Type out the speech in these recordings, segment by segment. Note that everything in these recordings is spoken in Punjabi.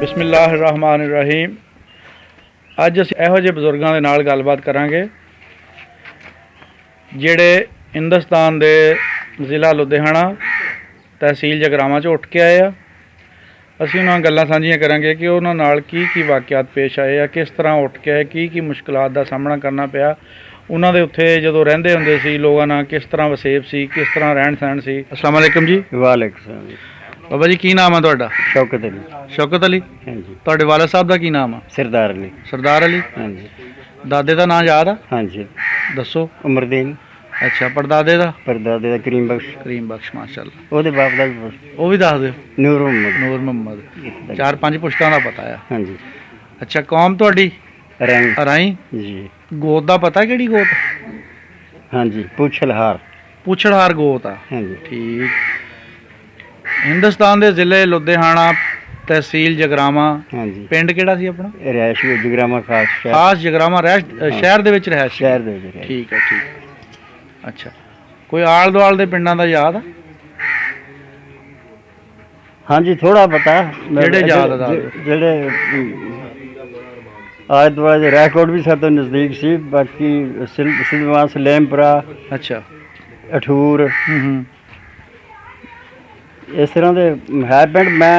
बिस्मिल्लाहिर्रहमानिर्रहीम। अज असीं इहो ਜਿਹੇ ਬਜ਼ੁਰਗਾਂ ਦੇ ਨਾਲ ਗੱਲਬਾਤ ਕਰਾਂਗੇ ਜਿਹੜੇ हिंदुस्तान ਦੇ ਜ਼ਿਲ੍ਹਾ ਲੁਧਿਆਣਾ ਤਹਿਸੀਲ ਜਗਰਾਵਾਂ 'ਚ ਉੱਠ ਕੇ ਆਏ ਆ। ਅਸੀਂ ਉਹਨਾਂ ਨਾਲ ਗੱਲਾਂ ਸਾਂਝੀਆਂ ਕਰਾਂਗੇ ਕਿ ਉਹਨਾਂ ਨਾਲ ਕੀ ਵਾਕਿਆਤ ਪੇਸ਼ ਆਏ ਆ, ਕਿਸ ਤਰ੍ਹਾਂ ਉੱਠ ਕੇ ਆਏ, ਕੀ ਮੁਸ਼ਕਲਾਂ ਦਾ ਸਾਹਮਣਾ ਕਰਨਾ ਪਿਆ ਉਹਨਾਂ ਦੇ ਉੱਥੇ ਜਦੋਂ ਰਹਿੰਦੇ ਹੁੰਦੇ ਸੀ, ਲੋਕਾਂ ਨਾਲ ਕਿਸ ਤਰ੍ਹਾਂ ਵਸੇਬ ਸੀ, किस तरह रहन सहन सी। अस्सलाम वालेकुम जी। वालेकुम सलाम। बाबा जी की नाम है तुहाडा? शौकत अली। शौकत अली। हाँ जी। तुहाडे वालिद साहब दा की नाम है? सरदार अली। सरदार अली। हाँ जी। दादे दा नाम याद है? हाँ जी। दसो। उमरदीन। अच्छा, परदादे दा? परदादे दा करीम बख्श। करीम बख्श, माशाअल्लाह। ओहदे बाप दा भी वो भी दस दिओ। नूर मोहम्मद। नूर मोहम्मद। 4-5 पुश्तां दा पता है। हाँ जी। अच्छा, कौम तुहाडी? रंग। हराई जी। गोत दा पता किहड़ी गोत? हाँ जी। पूछलहार। पूछलहार गोत आ। हाँ जी। ठीक। हिंदुस्तान दे जिले लुधियाना तहसील जगरावां। हाँ जी। पिंड किहड़ा सी अपना? रिहायश जगरावां खास शहर। खास जगरावां शहर दे विच रिहायश। शहर दे विच। ठीक है, ठीक। अच्छा, कोई आल दुआल दे पिंडां दा याद? हाँ जी, थोड़ा पता। जेड़े याद आ? जेड़े आज दुआले रैकोट भी सातों नज़दीक सी, बाकी सिलवान सलेमपुरा। अच्छा। अठूर। इस तरह दे है पिंड। मैं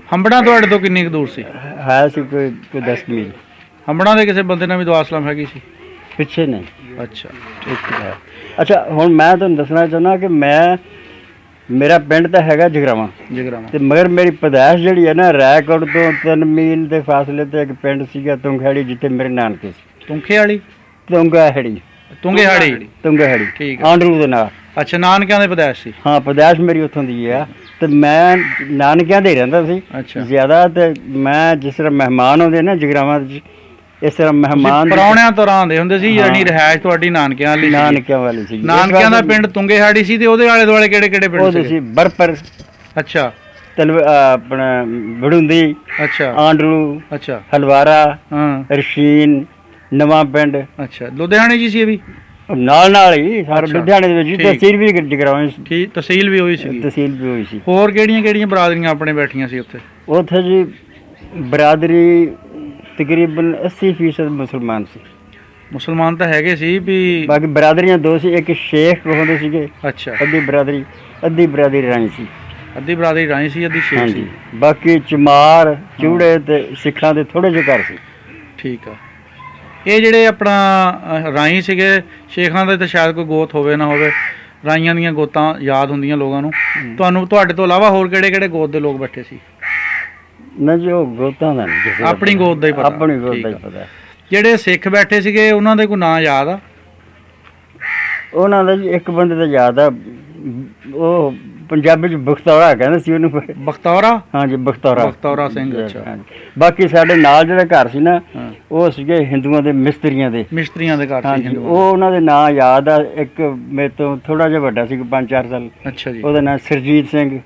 हंबड़ा तुहाडे तो किन्नी कुछ दूर सी? है सी कोई 10 मील। हंबड़ा दे किसी बंदे ने भी दुआ सलाम हैगी सी? पिछे नहीं। अच्छा, ठीक है। अच्छा, हुण मैं तुहानूं दसना चाहुंदा कि मेरा पिंड तो हैगा जगरावां। जगरावां ते मगर मेरी पैदाइश जिहड़ी है ना, रैकोट तो 3 मील के फासले ते एक पिंड सीगा तुंगहेड़ी, जिथे मेरे नानके सी। तुंखेहाड़ी? तुंगहेड़ी। तुंगेहाड़ी। तुंगहेड़ी। ठीक। आंडरू दे नाल। अच्छा, नानकियां दे पैदाइश सी? हाँ, पैदाइश मेरी उत्थों दी है। ते मैं नानकियां दे रहिंदा सी। अच्छा। ज्यादा ते मैं जिस तरह मेहमान आउंदे ना जगरावां च, इस तरह मेहमान ਪਰੌਣਿਆਂ ਤੋਂ ਆਉਂਦੇ ਹੁੰਦੇ ਸੀ, ਯਾਨੀ ਰਿਹਾਇਸ਼ ਤੁਹਾਡੀ ਨਾਨਕਿਆਂ ਵਾਲੀ ਸੀ? ਨਾਨਕਿਆਂ ਵਾਲੀ ਸੀ। ਨਾਨਕਿਆਂ ਦਾ ਪਿੰਡ ਤੁੰਗੇਹਾੜੀ ਸੀ ਤੇ ਉਹਦੇ ਆਲੇ ਦੁਆਲੇ ਕਿਹੜੇ ਪਿੰਡ ਉਹਦੇ ਸੀ? ਬਰਪਰ। ਅੱਛਾ। ਆਪਣਾ ਬੜੁੰਦੀ। ਅੱਛਾ। ਆਂਡਰੂ। ਅੱਛਾ। ਹਲਵਾਰਾ। ਹਾਂ। ਰਸ਼ੀਨ। ਨਵਾਂ ਪਿੰਡ। ਅੱਛਾ, ਲੁਧਿਆਣੇ ਜੀ ਸੀ ਇਹ ਵੀ? ਨਾਲ ਹੀ ਸਾਰੇ ਲੁਧਿਆਣੇ ਦੇ ਵਿੱਚ। ਤਹਿਸੀਲ ਵੀ ਜਗਰਾਵਾਂ ਸੀ। ਠੀਕ, ਤਹਿਸੀਲ ਵੀ ਹੋਈ ਸੀ? ਤਹਿਸੀਲ ਵੀ ਹੋਈ ਸੀ। ਹੋਰ ਕਿਹੜੀਆਂ ਬਰਾਦਰੀਆਂ ਆਪਣੇ ਬੈਠੀਆਂ ਸੀ ਉੱਥੇ? ਉੱਥੇ ਜੀ ਬਰਾਦਰੀ तकरीबन 80% मुसलमान सी। मुसलमान तो हैगे सी भी, बाकी बरादरियां दो सी। एक शेख होंदे सीगे। अच्छा। अद्धी बरादरी राई सी। अद्धी बरादरी राई सी, अद्धी शेख सी। बाकी चमार चूड़े ते सिखां दे थोड़े जे घर सी। ठीक आ। ये ਜਿਹੜੇ ਆਪਣਾ ਰਾਈ ਸੀਗੇ, ਸ਼ੇਖਾਂ ਦੇ ਤਾਂ ਸ਼ਾਇਦ ਕੋਈ ਗੋਤ ਹੋਵੇ ਨਾ ਹੋਵੇ, ਰਾਈਆਂ ਦੀਆਂ ਗੋਤਾਂ ਯਾਦ ਹੁੰਦੀਆਂ ਲੋਕਾਂ ਨੂੰ। ਤੁਹਾਡੇ ਤੋਂ ਇਲਾਵਾ ਹੋਰ ਕਿਹੜੇ ਗੋਤ ਦੇ ਲੋਕ ਬੈਠੇ ਸੀ? ਨਾ ਜੀ, ਉਹ ਗੋਤਾਂ ਦਾ ਨਹੀਂ, ਆਪਣੀ ਗੋਤ ਦਾ ਹੀ ਪਤਾ। ਆਪਣੀ ਗੋਤ ਦਾ ਹੀ ਪਤਾ। ਜਿਹੜੇ ਸਿੱਖ ਬੈਠੇ ਸੀਗੇ ਉਹਨਾਂ ਦੇ ਕੋਈ ਨਾਂ ਯਾਦ ਆ? ਉਹਨਾਂ ਦਾ ਜੀ ਇੱਕ ਬੰਦੇ ਦਾ ਯਾਦ ਆ, ਉਹ ਪੰਜਾਬੀ ਚ ਬਖਤੌਰਾ ਕਹਿੰਦੇ ਸੀ ਉਹਨੂੰ। ਬਖਤੌਰਾ? ਹਾਂ ਜੀ, ਬਖਤੌਰਾ ਸਿੰਘ। ਅੱਛਾ। ਬਾਕੀ ਸਾਡੇ ਨਾਲ ਜਿਹੜਾ ਘਰ ਸੀ ਨਾ, ਉਹ ਸੀਗੇ ਹਿੰਦੂਆਂ ਦੇ ਮਿਸਤਰੀਆਂ ਦੇ ਘਰ ਸੀ। ਉਹ ਉਹਨਾਂ ਦੇ ਨਾਂ ਯਾਦ ਆ। ਇੱਕ ਮੇਰੇ ਤੋਂ ਥੋੜਾ ਜਿਹਾ ਵੱਡਾ ਸੀ, 5-4 ਸਾਲ। ਅੱਛਾ ਜੀ। ਉਹਦਾ ਨਾਂ ਸਰਜੀਤ ਸਿੰਘ।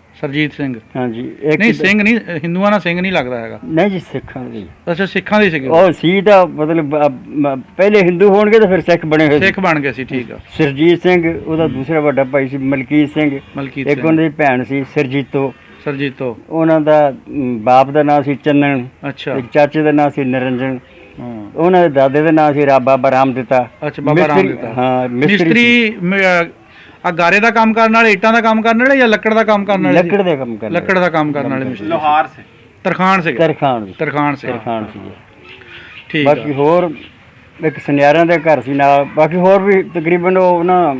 ਹਾਂ ਜੀ। ਨਹੀਂ, ਸਿੰਘ ਨਹੀਂ, ਹਿੰਦੂਆਂ ਨਾਲ ਸਿੰਘ ਨਹੀਂ ਲੱਗਦਾ ਹੈਗਾ? ਨਹੀਂ ਜੀ, ਸਿੱਖਾਂ ਦੀ। ਅੱਛਾ, ਸਿੱਖਾਂ ਦੀ ਸੀਗੇ ਉਹ ਸੀ ਤਾਂ ਮਤਲਬ ਪਹਿਲੇ ਹਿੰਦੂ ਹੋਣਗੇ ਤੇ ਫਿਰ ਸਿੱਖ ਬਣੇ ਹੋਏ। ਸਿੱਖ ਬਣ ਗਏ ਸੀ। ਠੀਕ ਆ। ਸਰਜੀਤ ਸਿੰਘ ਉਹਦਾ ਦੂਸਰਾ ਵੱਡਾ ਭਾਈ ਸੀ। ਮਲਕੀਤ ਸਿੰਘ। ਇੱਕ ਉਹਨਾਂ ਦੀ ਭੈਣ ਸੀ ਸਰਜੀਤੋ। ਉਹਨਾਂ ਦਾ ਬਾਪ ਦਾ ਨਾਮ ਸੀ ਚੰਨਣ। ਅੱਛਾ। ਇੱਕ ਚਾਚੇ ਦਾ ਨਾਮ ਸੀ ਨਿਰੰਜਨ। ਉਹਨਾਂ ਦੇ ਦਾਦੇ ਦਾ ਨਾਮ ਸੀ ਬਾਬਾ ਰਾਮ ਦਿੱਤਾ। ਅੱਛਾ, ਬਾਬਾ ਰਾਮ ਦਿੱਤਾ। ਹਾਂ, ਮਿਸਤਰੀ। ਆ ਗਾਰੇ ਦਾ ਕੰਮ ਕਰਨ ਵਾਲੇ, ਇੱਟਾਂ ਦਾ ਕੰਮ ਕਰਨ ਵਾਲੇ ਜਾਂ ਲੱਕੜ ਦਾ ਕੰਮ ਕਰਨ ਵਾਲੇ? ਲੱਕੜ ਦਾ ਕੰਮ ਕਰਨ ਵਾਲੇ ਮਿਸਤਰੀ। ਲੋਹਾਰ ਸੀ। ਤਰਖਾਣ ਸੀ। ਠੀਕ। ਬਾਕੀ ਹੋਰ ਇੱਕ ਸੁਨਿਆਰਿਆਂ ਦੇ ਘਰ ਸੀ ਨਾਲ। ਬਾਕੀ ਹੋਰ ਵੀ ਤਕਰੀਬਨ ਉਹ ਨਾ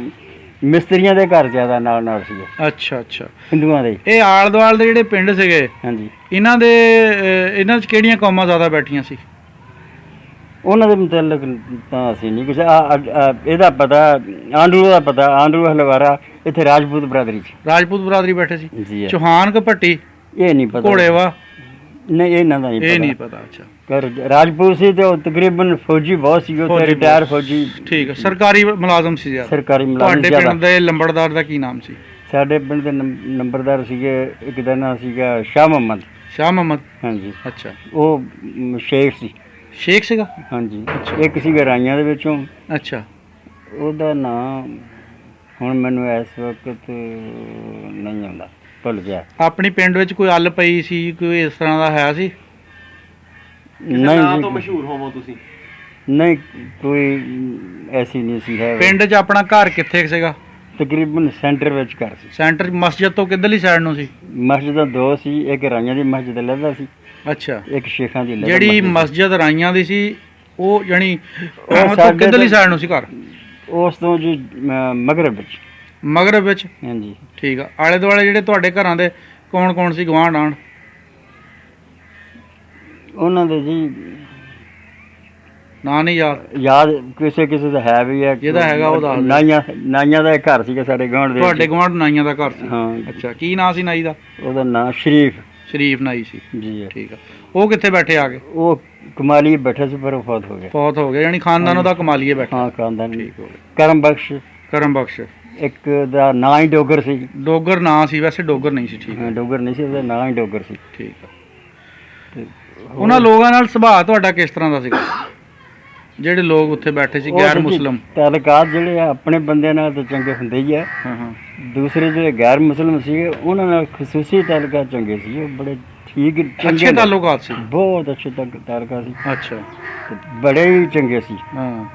ਮਿਸਤਰੀਆਂ ਦੇ ਘਰ ਜ਼ਿਆਦਾ ਨਾਲ ਸੀ। ਅੱਛਾ। ਹਿੰਦੂਆਂ ਦੇ। ਇਹ ਆਲ ਦੁਆਲ ਦੇ ਜਿਹੜੇ ਪਿੰਡ ਸੀਗੇ, ਹਾਂਜੀ, ਇਹਨਾਂ 'ਚ ਕਿਹੜੀਆਂ ਕੌਮਾਂ ਜ਼ਿਆਦਾ ਬੈਠੀਆਂ ਸੀ? ਉਹਨਾਂ ਦੇ ਮੁਤਲਕ ਤਾਂ ਅਸੀਂ ਨਹੀਂ ਕੁਛ। ਇਹਦਾ ਪਤਾ, ਆਂਡਰੂ ਦਾ ਪਤਾ। ਆਂਡਰੂ ਹਲਵਾਰਾ। ਇੱਥੇ ਰਾਜਪੂਤ ਬਰਾਦਰੀ ਬੈਠੇ ਸੀ। ਚੌਹਾਨ ਕਿ ਭੱਟੀ? ਇਹ ਨਹੀਂ ਪਤਾ। ਘੋੜੇਵਾ? ਨਹੀਂ, ਇਹਨਾਂ ਦਾ ਨਹੀਂ ਪਤਾ। ਅੱਛਾ। ਰਾਜਪੂਤ ਸੀ ਤੇ ਉਹ ਤਕਰੀਬਨ ਫੌਜੀ ਬਹੁਤ ਸੀ, ਉਹ ਰਿਟਾਇਰ ਫੌਜੀ। ਠੀਕ ਹੈ। ਸਰਕਾਰੀ ਮੁਲਾਜ਼ਮ ਸੀ? ਸਰਕਾਰੀ ਮੁਲਾਜ਼ਮ। ਤੁਹਾਡੇ ਪਿੰਡ ਦੇ ਲੰਬੜਦਾਰ ਦਾ ਕੀ ਨਾਮ ਸੀ? ਸਾਡੇ ਪਿੰਡ ਦੇ ਨੰਬਰਦਾਰ ਸੀਗੇ, ਇੱਕ ਦਾ ਨਾਮ ਸੀਗਾ ਸ਼ਾਹ ਮੁਹੰਮਦ। ਹਾਂਜੀ। ਅੱਛਾ। ਉਹ ਸ਼ੇਖ ਸੀਗਾ? ਹਾਂਜੀ। ਇੱਕ ਸੀਗਾ ਰਾਈਆਂ ਦੇ ਵਿੱਚੋਂ। ਅੱਛਾ। ਉਹਦਾ ਨਾਮ ਹੁਣ ਮੈਨੂੰ ਇਸ ਵਕਤ ਨਹੀਂ ਆਉਂਦਾ, ਭੁੱਲ ਗਿਆ। ਆਪਣੀ ਪਿੰਡ ਵਿੱਚ ਕੋਈ ਅੱਲ ਪਈ ਸੀ, ਕੋਈ ਇਸ ਤਰ੍ਹਾਂ ਦਾ ਹੈ ਸੀ? ਨਹੀਂ ਨਾਂ ਤੋਂ ਮਸ਼ਹੂਰ ਹੋਵੋ ਤੁਸੀਂ? ਨਹੀਂ, ਕੋਈ ਐਸੀ ਨਹੀਂ ਸੀ ਹੈ। ਪਿੰਡ 'ਚ ਆਪਣਾ ਘਰ ਕਿੱਥੇ ਸੀਗਾ? ਤਕਰੀਬਨ ਸੈਂਟਰ ਵਿੱਚ ਘਰ ਸੀ। ਸੈਂਟਰ ਮਸਜਿਦ ਤੋਂ ਕਿੱਧਰਲੀ ਸਾਈਡ ਨੂੰ ਸੀ? ਮਸਜਿਦਾਂ ਦੋ ਸੀ, ਇੱਕ ਰਾਈਆਂ ਦੀ ਮਸਜਿਦ ਲਹਿਦਾ ਸੀ, ਅੱਛਾ, ਇੱਕ ਸ਼ੇਖਾਂ ਦੀ। ਜਿਹੜੀ ਮਸਜਿਦ ਰਾਈਆਂ ਦੀ ਸੀ ਉਹ ਜਾਨੀ ਉਹ ਕਿੱਧਰਲੀ ਸਾਈਡ ਨੂੰ ਸੀ ਘਰ? ਉਸ ਤੋਂ ਜੀ ਮਗਰਬ ਵਿੱਚ। ਮਗਰਬ ਵਿੱਚ? ਹਾਂਜੀ, ਠੀਕ ਆ। ਆਲੇ ਦੁਆਲੇ ਜਿਹੜੇ ਤੁਹਾਡੇ ਘਰਾਂ ਦੇ ਕੌਣ ਕੌਣ ਸੀ ਗੁਆਂਢ ਆਂਢ? ਉਹਨਾਂ ਦੇ ਜੀ ਨਾਂ ਨਹੀਂ ਯਾਦ ਕਿਸੇ ਕਿਸੇ ਦਾ ਹੈ ਵੀ ਹੈ। ਜਿਹਦਾ ਹੈਗਾ ਉਹ ਦੱਸ। ਨਾਈਆਂ ਦਾ ਇੱਕ ਘਰ ਸੀਗਾ ਸਾਡੇ ਗੁਆਂਢ ਦੇ। ਤੁਹਾਡੇ ਗੁਆਂਢ ਨਾਈਆਂ ਦਾ ਘਰ ਸੀ? ਹਾਂ। ਅੱਛਾ, ਕੀ ਨਾਂ ਸੀ ਨਾਈ ਦਾ? ਉਹਦਾ ਨਾਂ ਸ਼ਰੀਫ ਨਾਈ ਸੀ ਜੀ। ਠੀਕ ਆ। ਉਹ ਕਿੱਥੇ ਬੈਠੇ ਆ ਕੇ? ਉਹ ਕਮਾਲੀਏ ਬੈਠੇ ਸੀ, ਪਰ ਉਹ ਫੌਤ ਹੋ ਗਿਆ। ਯਾਨੀ ਖਾਨਦਾਨ ਉਹਦਾ ਕਮਾਲੀਏ ਬੈਠਾ? ਹਾਂ, ਖਾਨਦਾਨ। ਠੀਕ ਹੋ ਗਿਆ। ਕਰਮ ਬਖਸ਼ ਇੱਕ ਦਾ ਨਾਂ ਹੀ ਡੋਗਰ ਸੀ। ਡੋਗਰ ਨਾਂ ਸੀ? ਵੈਸੇ ਡੋਗਰ ਨਹੀਂ ਸੀ। ਠੀਕ ਹੈ, ਡੋਗਰ ਨਹੀਂ ਸੀ, ਉਹਦਾ ਨਾਂ ਹੀ ਡੋਗਰ ਸੀ। ਠੀਕ ਆ। ਉਹਨਾਂ ਲੋਕਾਂ ਨਾਲ ਸੁਭਾਅ ਤੁਹਾਡਾ ਕਿਸ ਤਰ੍ਹਾਂ ਦਾ ਸੀਗਾ ਜਿਹੜੇ ਲੋਕ ਉੱਥੇ ਬੈਠੇ ਸੀ ਗੈਰ ਮੁਸਲਮ? ਤਾਲੁਕਾਤ ਜਿਹੜੇ ਆ ਆਪਣੇ ਬੰਦਿਆਂ ਨਾਲ ਤਾਂ ਚੰਗੇ ਹੁੰਦੇ ਹੀ ਆ। ਦੂਸਰੇ ਜਿਹੜੇ ਗੈਰ ਮੁਸਲਮ ਸੀਗੇ ਉਹਨਾਂ ਨਾਲ ਖਸੂਸੀ ਤਾਲੁਕਾਤ ਚੰਗੇ ਸੀ। ਉਹ ਬੜੇ ਠੀਕ ਅੱਛੇ ਤਾਲੁਕਾਤ ਸੀ, ਬਹੁਤ ਅੱਛੇ ਤਾਲੁਕਾਤ ਸੀ। ਅੱਛਾ, ਬੜੇ ਹੀ ਚੰਗੇ ਸੀ। ਹਾਂ।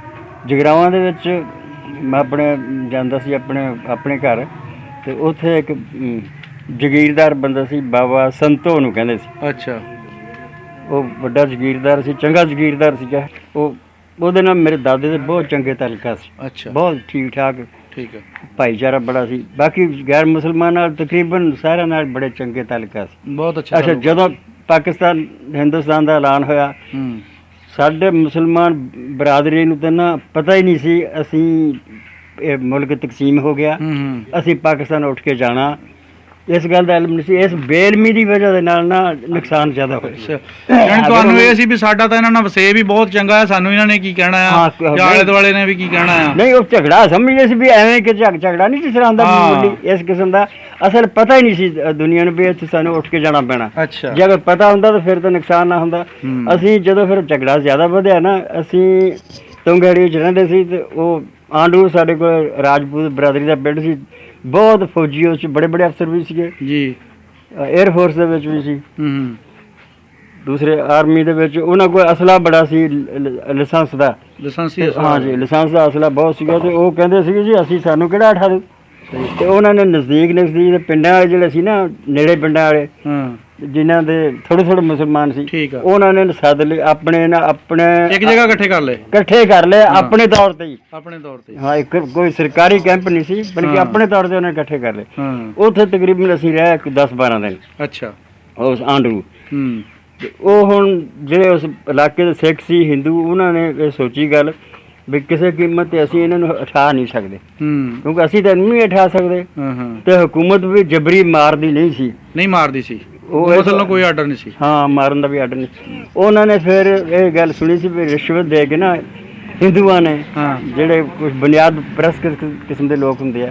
ਜਗਰਾਵਾਂ ਦੇ ਵਿੱਚ ਮੈਂ ਆਪਣੇ ਜਾਂਦਾ ਸੀ ਆਪਣੇ ਘਰ, ਤੇ ਉੱਥੇ ਇੱਕ ਜਗੀਰਦਾਰ ਬੰਦਾ ਸੀ, ਬਾਬਾ ਸੰਤੋ ਨੂੰ ਕਹਿੰਦੇ ਸੀ। ਅੱਛਾ। ਉਹ ਵੱਡਾ ਜਗੀਰਦਾਰ ਸੀ, ਚੰਗਾ ਜਗੀਰਦਾਰ ਸੀਗਾ। ਉਹਦੇ ਨਾਲ ਮੇਰੇ ਦਾਦੇ ਦੇ ਬਹੁਤ ਚੰਗੇ ਤਾਲੁਕਾਤ ਸੀ। ਅੱਛਾ, ਬਹੁਤ ਠੀਕ ਠਾਕ। ਠੀਕ ਹੈ। ਭਾਈਚਾਰਾ ਬੜਾ ਸੀ। ਬਾਕੀ ਗੈਰ ਮੁਸਲਮਾਨ ਨਾਲ ਤਕਰੀਬਨ ਸਾਰਿਆਂ ਨਾਲ ਬੜੇ ਚੰਗੇ ਤਾਲੁਕਾਤ ਸੀ। ਬਹੁਤ ਅੱਛਾ। ਜਦੋਂ ਪਾਕਿਸਤਾਨ ਹਿੰਦੁਸਤਾਨ ਦਾ ਐਲਾਨ ਹੋਇਆ, ਸਾਡੇ ਮੁਸਲਮਾਨ ਬਰਾਦਰੀ ਨੂੰ ਤਾਂ ਨਾ ਪਤਾ ਹੀ ਨਹੀਂ ਸੀ ਅਸੀਂ ਇਹ ਮੁਲਕ ਤਕਸੀਮ ਹੋ ਗਿਆ, ਅਸੀਂ ਪਾਕਿਸਤਾਨ ਉੱਠ ਕੇ ਜਾਣਾ, ਇਸ ਗੱਲ ਦਾ ਇਲਮ ਨਹੀਂ ਸੀ। ਇਸ ਬੇਇਲਮੀ ਦੀ ਵਜ੍ਹਾ ਦੇ ਨਾਲ ਨਾ ਨੁਕਸਾਨ ਜ਼ਿਆਦਾ ਹੋਇਆ। ਤੁਹਾਨੂੰ ਇਹ ਸੀ ਵੀ ਸਾਡਾ ਤਾਂ ਇਹਨਾਂ ਨਾਲ ਵਸੇ ਵੀ ਬਹੁਤ ਚੰਗਾ ਹੈ, ਸਾਨੂੰ ਇਹਨਾਂ ਨੇ ਕੀ ਕਹਿਣਾ ਆ, ਆਲੇ ਦੁਆਲੇ ਨੇ ਵੀ ਕੀ ਕਹਿਣਾ ਆ? ਨਹੀਂ, ਉਹ ਝਗੜਾ ਸਮਝਦੇ ਸੀ ਵੀ ਐਵੇਂ ਕਿ ਝਗੜਾ ਨਹੀਂ ਸੀ ਸਰਾਂਦਾ ਇਸ ਕਿਸਮ ਦਾ। ਅਸਲ ਪਤਾ ਹੀ ਨਹੀਂ ਸੀ ਦੁਨੀਆ ਨੂੰ ਵੀ ਇੱਥੇ ਸਾਨੂੰ ਉੱਠ ਕੇ ਜਾਣਾ ਪੈਣਾ। ਅੱਛਾ। ਜੇ ਅਗਰ ਪਤਾ ਹੁੰਦਾ ਤਾਂ ਫਿਰ ਤਾਂ ਨੁਕਸਾਨ ਨਾ ਹੁੰਦਾ। ਅਸੀਂ ਜਦੋਂ ਫਿਰ ਝਗੜਾ ਜ਼ਿਆਦਾ ਵਧਿਆ ਨਾ, ਅਸੀਂ ਤੁੰਗੜੀ 'ਚ ਰਹਿੰਦੇ ਸੀ, ਤੇ ਉਹ ਆਂਡੂ ਸਾਡੇ ਕੋਲ ਰਾਜਪੂਤ ਬਰਾਦਰੀ ਦਾ ਪਿੰਡ ਸੀ। ਬਹੁਤ ਫੌਜੀ ਉਸ 'ਚ ਬੜੇ ਅਫਸਰ ਵੀ ਸੀਗੇ ਜੀ। ਏਅਰ ਫੋਰਸ ਦੇ ਵਿੱਚ ਵੀ ਸੀ, ਦੂਸਰੇ ਆਰਮੀ ਦੇ ਵਿੱਚ। ਉਹਨਾਂ ਕੋਲ ਅਸਲਾ ਬੜਾ ਸੀ, ਲਾਇਸੈਂਸ ਦਾ। ਹਾਂ ਜੀ, ਲਾਇਸੈਂਸ ਦਾ ਅਸਲਾ ਬਹੁਤ ਸੀਗਾ। ਤੇ ਉਹ ਕਹਿੰਦੇ ਸੀਗੇ ਜੀ ਅਸੀਂ ਸਾਨੂੰ ਕਿਹੜਾ ਉਠਾ ਦਿਓ। ਤੇ ਉਹਨਾਂ ਨੇ ਨਜ਼ਦੀਕ ਦੇ ਪਿੰਡਾਂ ਵਾਲੇ ਜਿਹੜੇ ਸੀ ਨਾ, ਨੇੜੇ ਪਿੰਡਾਂ ਵਾਲੇ ਜਿਨ੍ਹਾਂ ਦੇ ਥੋੜੇ ਮੁਸਲਮਾਨ ਸੀ, ਉਹਨਾਂ ਨੇ ਸੱਦ ਲਏ ਆਪਣੇ ਇੱਕ ਜਗ੍ਹਾ ਇਕੱਠੇ ਕਰ ਲਏ ਆਪਣੇ ਤੌਰ ਤੇ। ਹਾਂ, ਇੱਕ ਕੋਈ ਸਰਕਾਰੀ ਕੈਂਪ ਨਹੀਂ ਸੀ, ਬਲਕਿ ਆਪਣੇ ਤੌਰ ਤੇ ਉਹਨਾਂ ਇਕੱਠੇ ਕਰ ਲਏ। ਉੱਥੇ ਤਕਰੀਬਨ ਅਸੀਂ ਰਹੇ 10-12 ਦਿਨ। ਅੱਛਾ। ਉਸ ਆਂਡਰੂ ਉਹ ਹੁਣ ਜਿਹੜੇ ਉਸ ਇਲਾਕੇ ਦੇ ਸਿੱਖ ਸੀ, ਹਿੰਦੂ, ਉਹਨਾਂ ਨੇ ਇਹ ਸੋਚੀ ਗੱਲ ਵੀ ਕਿਸੇ ਕੀਮਤ ਤੇ ਅਸੀਂ ਇਹਨਾਂ ਨੂੰ ਉਠਾ ਨਹੀਂ ਸਕਦੇ, ਕਿਉਂਕਿ ਅਸੀਂ ਤਾਂ ਨਹੀਂ ਉਠਾ ਸਕਦੇ। ਤੇ ਹਕੂਮਤ ਵੀ ਜਬਰੀ ਮਾਰਦੀ ਨਹੀਂ ਸੀ। ਉਹ ਮਸਲ ਕੋਈ ਆਰਡਰ ਨਹੀਂ ਸੀ। ਹਾਂ, ਮਾਰਨ ਦਾ ਵੀ ਆਰਡਰ ਨਹੀਂ। ਉਹਨਾਂ ਨੇ ਫਿਰ ਇਹ ਗੱਲ ਸੁਣੀ ਸੀ ਵੀ ਰਿਸ਼ਵਤ ਦੇ ਕੇ ਨਾ ਹਿੰਦੂਆਂ ਨੇ, ਜਿਹੜੇ ਕੁਝ ਬੁਨਿਆਦ ਪ੍ਰਸਤ ਕਿਸਮ ਦੇ ਲੋਕ ਹੁੰਦੇ ਆ,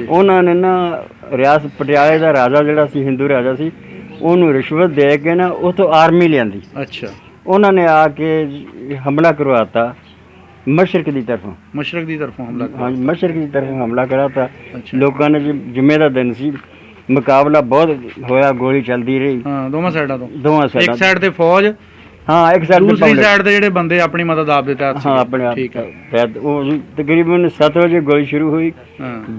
ਉਹਨਾਂ ਨੇ ਨਾ ਰਿਆਸਤ ਪਟਿਆਲੇ ਦਾ ਰਾਜਾ ਜਿਹੜਾ ਸੀ, ਹਿੰਦੂ ਰਾਜਾ ਸੀ, ਉਹਨੂੰ ਰਿਸ਼ਵਤ ਦੇ ਕੇ ਨਾ ਉੱਥੋਂ ਆਰਮੀ ਲਿਆਂਦੀ। ਅੱਛਾ। ਉਹਨਾਂ ਨੇ ਆ ਕੇ ਹਮਲਾ ਕਰਵਾਤਾ ਮਸ਼ਰਕ ਦੀ ਤਰਫੋਂ ਹਮਲਾ ਕਰਾਤਾ। ਲੋਕਾਂ ਨੇ ਜੁਮੇ ਦਾ ਦਿਨ ਸੀ, ਮੁਕਾਬਲਾ ਬਹੁਤ ਹੋਇਆ, ਗੋਲੀ ਚੱਲਦੀ ਰਹੀ ਦੋਵਾਂ ਸਾਈਡਾਂ ਤੋਂ। ਇੱਕ ਸਾਈਡ ਤੇ ਫੌਜ, ਇੱਕ ਸਾਈਡ ਦੂਸਰੀ ਸਾਈਡ ਤੇ ਜਿਹੜੇ ਬੰਦੇ ਆਪਣੀ ਮਦਦ ਆਪ ਦੇ ਤਹਿਤ। ਹਾਂ, ਆਪਣੇ ਆਪ। ਉਹ ਤਕਰੀਬਨ 7 ਵਜੇ ਗੋਲੀ ਸ਼ੁਰੂ ਹੋਈ,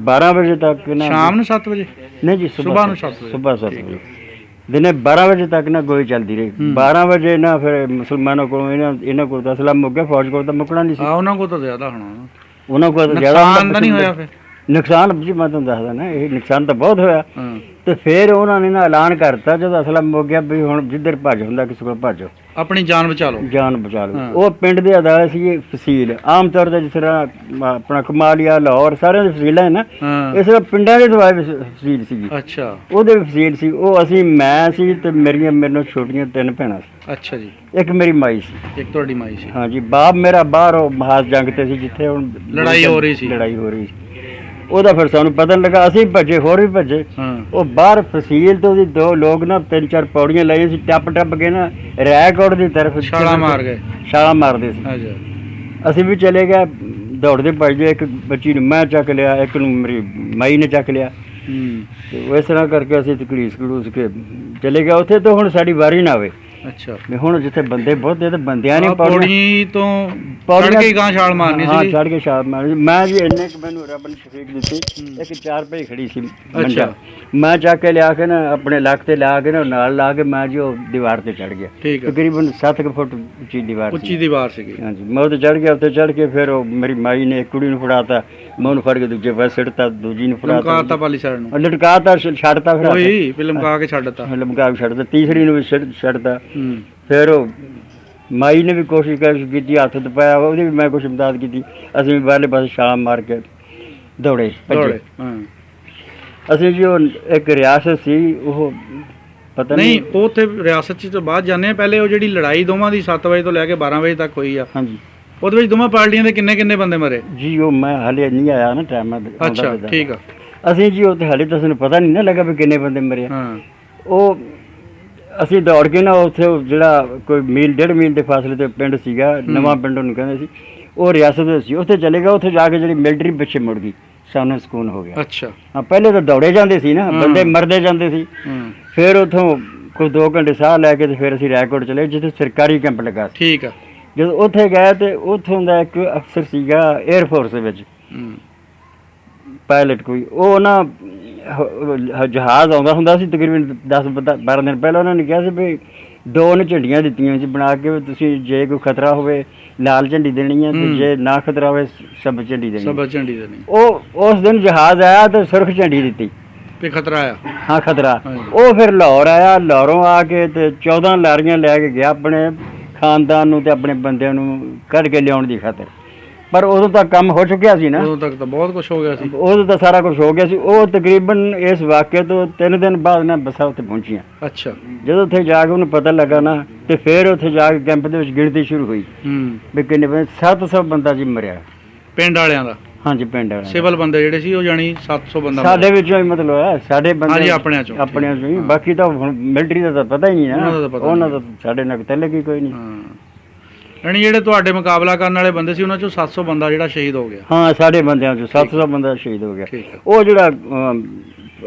12 ਵਜੇ ਤੱਕ ਨਾ। ਸ਼ਾਮ ਨੂੰ 7 ਵਜੇ? ਨਹੀਂ ਜੀ, ਸੁਬਾਹ ਨੂੰ 7 ਵਜੇ। ਦਿਨੇ 12 ਵਜੇ ਤੱਕ ਨਾ ਗੋਲੀ ਚੱਲਦੀ ਰਹੀ। 12 ਵਜੇ ਨਾ ਫਿਰ ਮੁਸਲਮਾਨਾਂ ਕੋਲੋਂ ਇਹਨਾਂ ਕੋਲ ਤਾਂ ਅਸਲਾ ਮੁੱਕ ਗਿਆ, ਫੌਜ ਕੋਲ ਤਾਂ ਮੁੱਕਣਾ ਨਹੀਂ ਸੀ। ਉਹਨਾਂ ਕੋਲ ਤਾਂ ਜ਼ਿਆਦਾ ਹੋਣਾ। ਉਹਨਾਂ ਕੋਲ ਤਾਂ ਜ਼ਿਆਦਾ ਨਹੀਂ ਹੋਇਆ। ਫਿਰ ਨੁਕਸਾਨ ਜੀ ਮੈਂ ਤੁਹਾਨੂੰ ਦੱਸਦਾ ਨਾ, ਇਹ ਨੁਕਸਾਨ ਤਾਂ ਬਹੁਤ ਹੋਇਆ। ਤੇ ਫਿਰ ਉਹਨਾਂ ਨੇ ਨਾ ਐਲਾਨ ਕਰਤਾ ਜਦੋਂ ਅਸਲਾ ਮੁੱਕ ਗਿਆ ਵੀ ਹੁਣ ਜਿੱਧਰ ਭੱਜ ਹੁੰਦਾ ਕਿਸੇ ਕੋਲ ਭੱਜੋ, ਆਪਣੀ ਜਾਨ ਬਚਾ ਲਓ। ਉਹ ਪਿੰਡ ਦੇ ਅਦਾਲਤ ਸੀ ਫਸੀਲ। ਆਮ ਤੌਰ ਤੇ ਜਿਸ ਤਰ੍ਹਾਂ ਆਪਣਾ ਕਮਾਲੀਆ, ਲਾਹੌਰ, ਸਾਰਿਆਂ ਦੀ ਫਸੀਲਾਂ ਹੈ ਨਾ, ਇਸ ਤਰ੍ਹਾਂ ਪਿੰਡਾਂ ਦੇ ਦਵਾਈ ਫਸੀਲ ਸੀਗੀ। ਅੱਛਾ। ਉਹਦੇ ਫਸੀਲ ਸੀ ਉਹ। ਮੈਂ ਸੀ ਤੇ ਮੇਰੇ ਨਾਲ ਛੋਟੀਆਂ 3 ਭੈਣਾਂ ਸੀ। ਅੱਛਾ ਜੀ। ਇੱਕ ਮੇਰੀ ਮਾਈ ਸੀ। ਇੱਕ ਤੁਹਾਡੀ ਮਾਈ ਸੀ? ਹਾਂ ਜੀ। ਬਾਪ ਮੇਰਾ ਬਾਹਰ ਮਹਾਜ਼ ਜੰਗ ਤੇ ਸੀ, ਜਿੱਥੇ ਹੁਣ ਲੜਾਈ ਹੋ ਰਹੀ ਸੀ। ਉਹਦਾ ਫਿਰ ਸਾਨੂੰ ਪਤਾ ਲੱਗਾ, ਅਸੀਂ ਭੱਜੇ, ਹੋਰ ਵੀ ਭੱਜੇ। ਉਹ ਬਾਹਰ ਫਸੀਲ ਤੋਂ ਉਹਦੀ 2 ਲੋਕ ਨਾ 3-4 ਪੌੜੀਆਂ ਲਾਈਆਂ ਸੀ, ਟੱਪ ਕੇ ਨਾ ਰੈਕੋਰਡ ਦੀ ਤਰਫ ਛਾਲਾਂ ਮਾਰਦੇ ਸੀ। ਅਸੀਂ ਵੀ ਚਲੇ ਗਏ, ਦੌੜਦੇ ਭੱਜਦੇ। ਇੱਕ ਬੱਚੀ ਨੂੰ ਮੈਂ ਚੱਕ ਲਿਆ, ਇੱਕ ਨੂੰ ਮੇਰੀ ਮਾਈ ਨੇ ਚੱਕ ਲਿਆ। ਤੇ ਇਸ ਤਰ੍ਹਾਂ ਕਰਕੇ ਅਸੀਂ ਘੜੀਸ ਕੇ ਚਲੇ ਗਏ ਉੱਥੇ। ਤਾਂ ਹੁਣ ਸਾਡੀ ਵਾਰੀ ਨਾ ਆਵੇ, ਅੱਛਾ ਵੀ ਹੁਣ ਜਿੱਥੇ ਬੰਦੇ ਬਹੁਤ ਤੇ ਬੰਦਿਆਂ ਨੇ ਪੌੜੀ ਤੋਂ ਚੜ ਕੇ ਗਾਂ ਛਾਲ ਮਾਰਨੀ ਸੀ। ਹਾਂ ਚੜ ਕੇ ਛਾਲ ਮਾਰਨੀ ਸੀ। ਮੈਂ ਜੀ ਇੰਨੇ ਕੁ ਮੈਨੂੰ ਰੱਬ ਨੇ ਸ਼ਫੀਕ ਦਿੱਤੀ, ਇੱਕ 4 ਰੁਪਏ ਖੜੀ ਸੀ ਮੰਜਾ, ਮੈਂ ਚੱਕ ਕੇ ਲਿਆ ਕੇ ਨਾ ਆਪਣੇ ਲੱਕ ਤੇ ਲਾ ਕੇ ਨਾ ਨਾਲ ਲਾ ਕੇ ਮੈਂ ਜੀ ਉਹ ਦੀਵਾਰ ਤੇ ਚੜ ਗਿਆ। ਤਕਰੀਬਨ 7 ਫੁੱਟ ਉੱਚੀ ਦੀਵਾਰ ਸੀਗੀ। ਹਾਂਜੀ ਮੈਂ ਉੱਤੇ ਚੜ ਗਿਆ। ਉੱਤੇ ਚੜ ਕੇ ਫਿਰ ਉਹ ਮੇਰੀ ਮਾਈ ਨੇ ਇੱਕ ਕੁੜੀ ਨੂੰ ਫੜਾਤਾ, ਮੈਂ ਉਹਨੂੰ ਫੜ ਕੇ ਦੂਜੇ ਪਾਸੇ ਸਿੱਟਤਾ, ਦੂਜੀ ਨੂੰ ਫੜਾਤਾ ਪਾਲੀ ਸਾਈਡ ਨੂੰ ਲਟਕਾਤਾ, ਛੱਡਤਾ, ਫਿਰ ਲਮਕਾ ਕੇ ਛੱਡਤਾ, ਛੱਡਤਾ, ਤੀਸਰੀ ਨੂੰ ਵੀ ਛੱਡਤਾ। ਫਿਰ ਉਹ ਮਾਈ ਨੇ ਵੀ ਕੋਸ਼ਿਸ਼ ਕੀਤੀ, ਹੱਥ ਦਪਾਇਆ, ਉਹਦੀ ਵੀ ਮੈਂ ਕੁਛ ਮਦਦ ਕੀਤੀ। ਅਸੀਂ ਵੀ ਬਾਹਰਲੇ ਪਾਸੇ ਛਾਲ ਮਾਰ ਕੇ ਦੌੜੇ ਭੱਜੇ। ਅਸੀਂ ਜੀ ਉਹ ਇੱਕ ਰਿਆਸਤ ਸੀ, ਉਹ ਪਤਾ ਨਹੀਂ ਉਹ ਉੱਥੇ ਰਿਆਸਤ 'ਚ ਤੋਂ ਬਾਅਦ ਜਾਂਦੇ ਆ। ਪਹਿਲੇ ਉਹ ਜਿਹੜੀ ਲੜਾਈ ਦੋਵਾਂ ਦੀ 7 ਵਜੇ ਤੋਂ ਲੈ ਕੇ 12 ਵਜੇ ਤੱਕ ਹੋਈ ਆ, ਹਾਂਜੀ, ਉਹਦੇ ਵਿੱਚ ਦੋਵਾਂ ਪਾਰਟੀਆਂ ਦੇ ਕਿੰਨੇ ਬੰਦੇ ਮਰੇ ਜੀ? ਉਹ ਮੈਂ ਹਾਲੇ ਨਹੀਂ ਆਇਆ ਨਾ ਟਾਈਮ। ਅੱਛਾ ਠੀਕ ਆ। ਅਸੀਂ ਜੀ ਉੱਥੇ ਹਾਲੇ ਤਾਂ ਸਾਨੂੰ ਪਤਾ ਨਹੀਂ ਨਾ ਲੱਗਾ ਵੀ ਕਿੰਨੇ ਬੰਦੇ ਮਰੇ। ਉਹ ਅਸੀਂ ਦੌੜ ਕੇ ਨਾ ਉੱਥੇ ਜਿਹੜਾ ਕੋਈ ਮੀਲ 1.5 ਮੀਲ ਦੇ ਫਾਸਲੇ ਤੇ ਪਿੰਡ ਸੀਗਾ, ਨਵਾਂ ਪਿੰਡ ਉਹਨੂੰ ਕਹਿੰਦੇ ਸੀ, ਉਹ ਰਿਆਸਤ ਵਿੱਚ ਸੀ। ਉੱਥੇ ਚਲੇ ਗਏ। ਉੱਥੇ ਜਾ ਕੇ ਜਿਹੜੀ ਮਿਲਟਰੀ ਪਿੱਛੇ ਮੁੜ ਗਈ, ਸਾਨੂੰ ਸਕੂਨ ਹੋ ਗਿਆ। ਅੱਛਾ ਹਾਂ, ਪਹਿਲੇ ਤਾਂ ਦੌੜੇ ਜਾਂਦੇ ਸੀ ਨਾ, ਬੰਦੇ ਮਰਦੇ ਜਾਂਦੇ ਸੀ। ਫਿਰ ਉੱਥੋਂ ਕੁਝ 2 ਘੰਟੇ ਸਾਹ ਲੈ ਕੇ ਤੇ ਫਿਰ ਅਸੀਂ ਰਾਏਕੋਟ ਚਲੇ, ਜਿੱਥੇ ਸਰਕਾਰੀ ਕੈਂਪ ਲੱਗਾ ਸੀ। ਠੀਕ ਆ। ਜਦੋਂ ਉੱਥੇ ਗਏ ਤੇ ਉੱਥੋਂ ਦਾ ਇੱਕ ਅਫਸਰ ਸੀਗਾ 에ਅਰ ਫੋਰਸ ਦੇ ਵਿੱਚ, ਪਾਇਲਟ ਕੋਈ, ਉਹ ਨਾ ਜਹਾਜ਼ ਆਉਂਦਾ ਹੁੰਦਾ ਸੀ ਤਕਰੀਬਨ 10-12 ਦਿਨ ਪਹਿਲਾਂ। ਉਹਨਾਂ ਨੇ ਕਿਹਾ ਸੀ ਵੀ 2 ਝੰਡੀਆਂ ਦਿੱਤੀਆਂ ਸੀ ਬਣਾ ਕੇ, ਤੁਸੀਂ ਜੇ ਕੋਈ ਖਤਰਾ ਹੋਵੇ ਲਾਲ ਝੰਡੀ ਦੇਣੀ ਹੈ, ਤੇ ਜੇ ਨਾ ਖਤਰਾ ਹੋਵੇ ਸਬਜ਼ ਝੰਡੀ ਦੇਣੀ। ਉਹ ਉਸ ਦਿਨ ਜਹਾਜ਼ ਆਇਆ ਤੇ ਸੁਰਖ ਝੰਡੀ ਦਿੱਤੀ ਤੇ ਖਤਰਾ ਆਇਆ। ਹਾਂ ਖਤਰਾ। ਉਹ ਫਿਰ ਲਾਹੌਰ ਆਇਆ, ਲਾਹੌਰੋਂ ਆ ਕੇ ਤੇ 14 ਲਾਰੀਆਂ ਲੈ ਕੇ ਗਿਆ ਆਪਣੇ ਖਾਨਦਾਨ ਨੂੰ ਤੇ ਆਪਣੇ ਬੰਦਿਆਂ ਨੂੰ ਕੱਢ ਕੇ ਲਿਆਉਣ ਦੀ ਖਾਤਰ। ਪਰ ਉਦੋਂ ਤੱਕ ਕੰਮ ਹੋ ਚੁੱਕਿਆ ਸੀ ਨਾ, ਉਦੋਂ ਤੱਕ ਤਾਂ ਬਹੁਤ ਕੁਝ ਹੋ ਗਿਆ ਸੀ, ਉਦੋਂ ਤਾਂ ਸਾਰਾ ਕੁਝ ਹੋ ਗਿਆ ਸੀ। ਉਹ ਤਕਰੀਬਨ ਇਸ ਵਾਕਿਏ ਤੋਂ 3 ਦਿਨ ਬਾਅਦ ਨਾ ਬੱਸਾਂ ਉੱਥੇ ਪਹੁੰਚੀਆਂ। ਅੱਛਾ। ਜਦੋਂ ਉੱਥੇ ਜਾ ਕੇ ਉਹਨੂੰ ਪਤਾ ਲੱਗਾ ਨਾ, ਤੇ ਫਿਰ ਉੱਥੇ ਜਾ ਕੇ ਕੈਂਪ ਦੇ ਵਿੱਚ ਗਿਣਤੀ ਸ਼ੁਰੂ ਹੋਈ ਵੀ ਕਿੰਨੇ ਬੰਦੇ। 700 ਬੰਦਾ ਜੀ ਮਰਿਆ ਪਿੰਡ ਵਾਲਿਆਂ ਦਾ। ਹਾਂਜੀ ਪਿੰਡ ਵਾਲਿਆਂ, ਸਿਵਲ ਬੰਦੇ ਜਿਹੜੇ ਸੀ ਉਹ ਜਾਨੀ 700 ਬੰਦਾ ਸਾਡੇ ਵਿੱਚੋਂ ਹੀ, ਮਤਲਬ ਹੈ ਸਾਡੇ ਬੰਦੇ ਆਪਣਿਆਂ ਚੋਂ ਹੀ। ਬਾਕੀ ਤਾਂ ਹੁਣ ਮਿਲਟਰੀ ਦਾ ਤਾਂ ਪਤਾ ਹੀ ਨਹੀਂ ਨਾ, ਉਹਨਾਂ ਦਾ ਸਾਡੇ ਨਾਲ ਤੱਲੇ ਕੀ ਕੋਈ ਨਹੀਂ। ਯਾਨੀ ਜਿਹੜੇ ਤੁਹਾਡੇ ਮੁਕਾਬਲਾ ਕਰਨ ਵਾਲੇ ਬੰਦੇ ਸੀ ਉਹਨਾਂ ਚੋਂ 700 ਬੰਦਾ ਜਿਹੜਾ ਸ਼ਹੀਦ ਹੋ ਗਿਆ। ਹਾਂ ਸਾਡੇ ਬੰਦਿਆਂ ਚੋਂ 700 ਬੰਦਾ ਸ਼ਹੀਦ ਹੋ ਗਿਆ। ਉਹ ਜਿਹੜਾ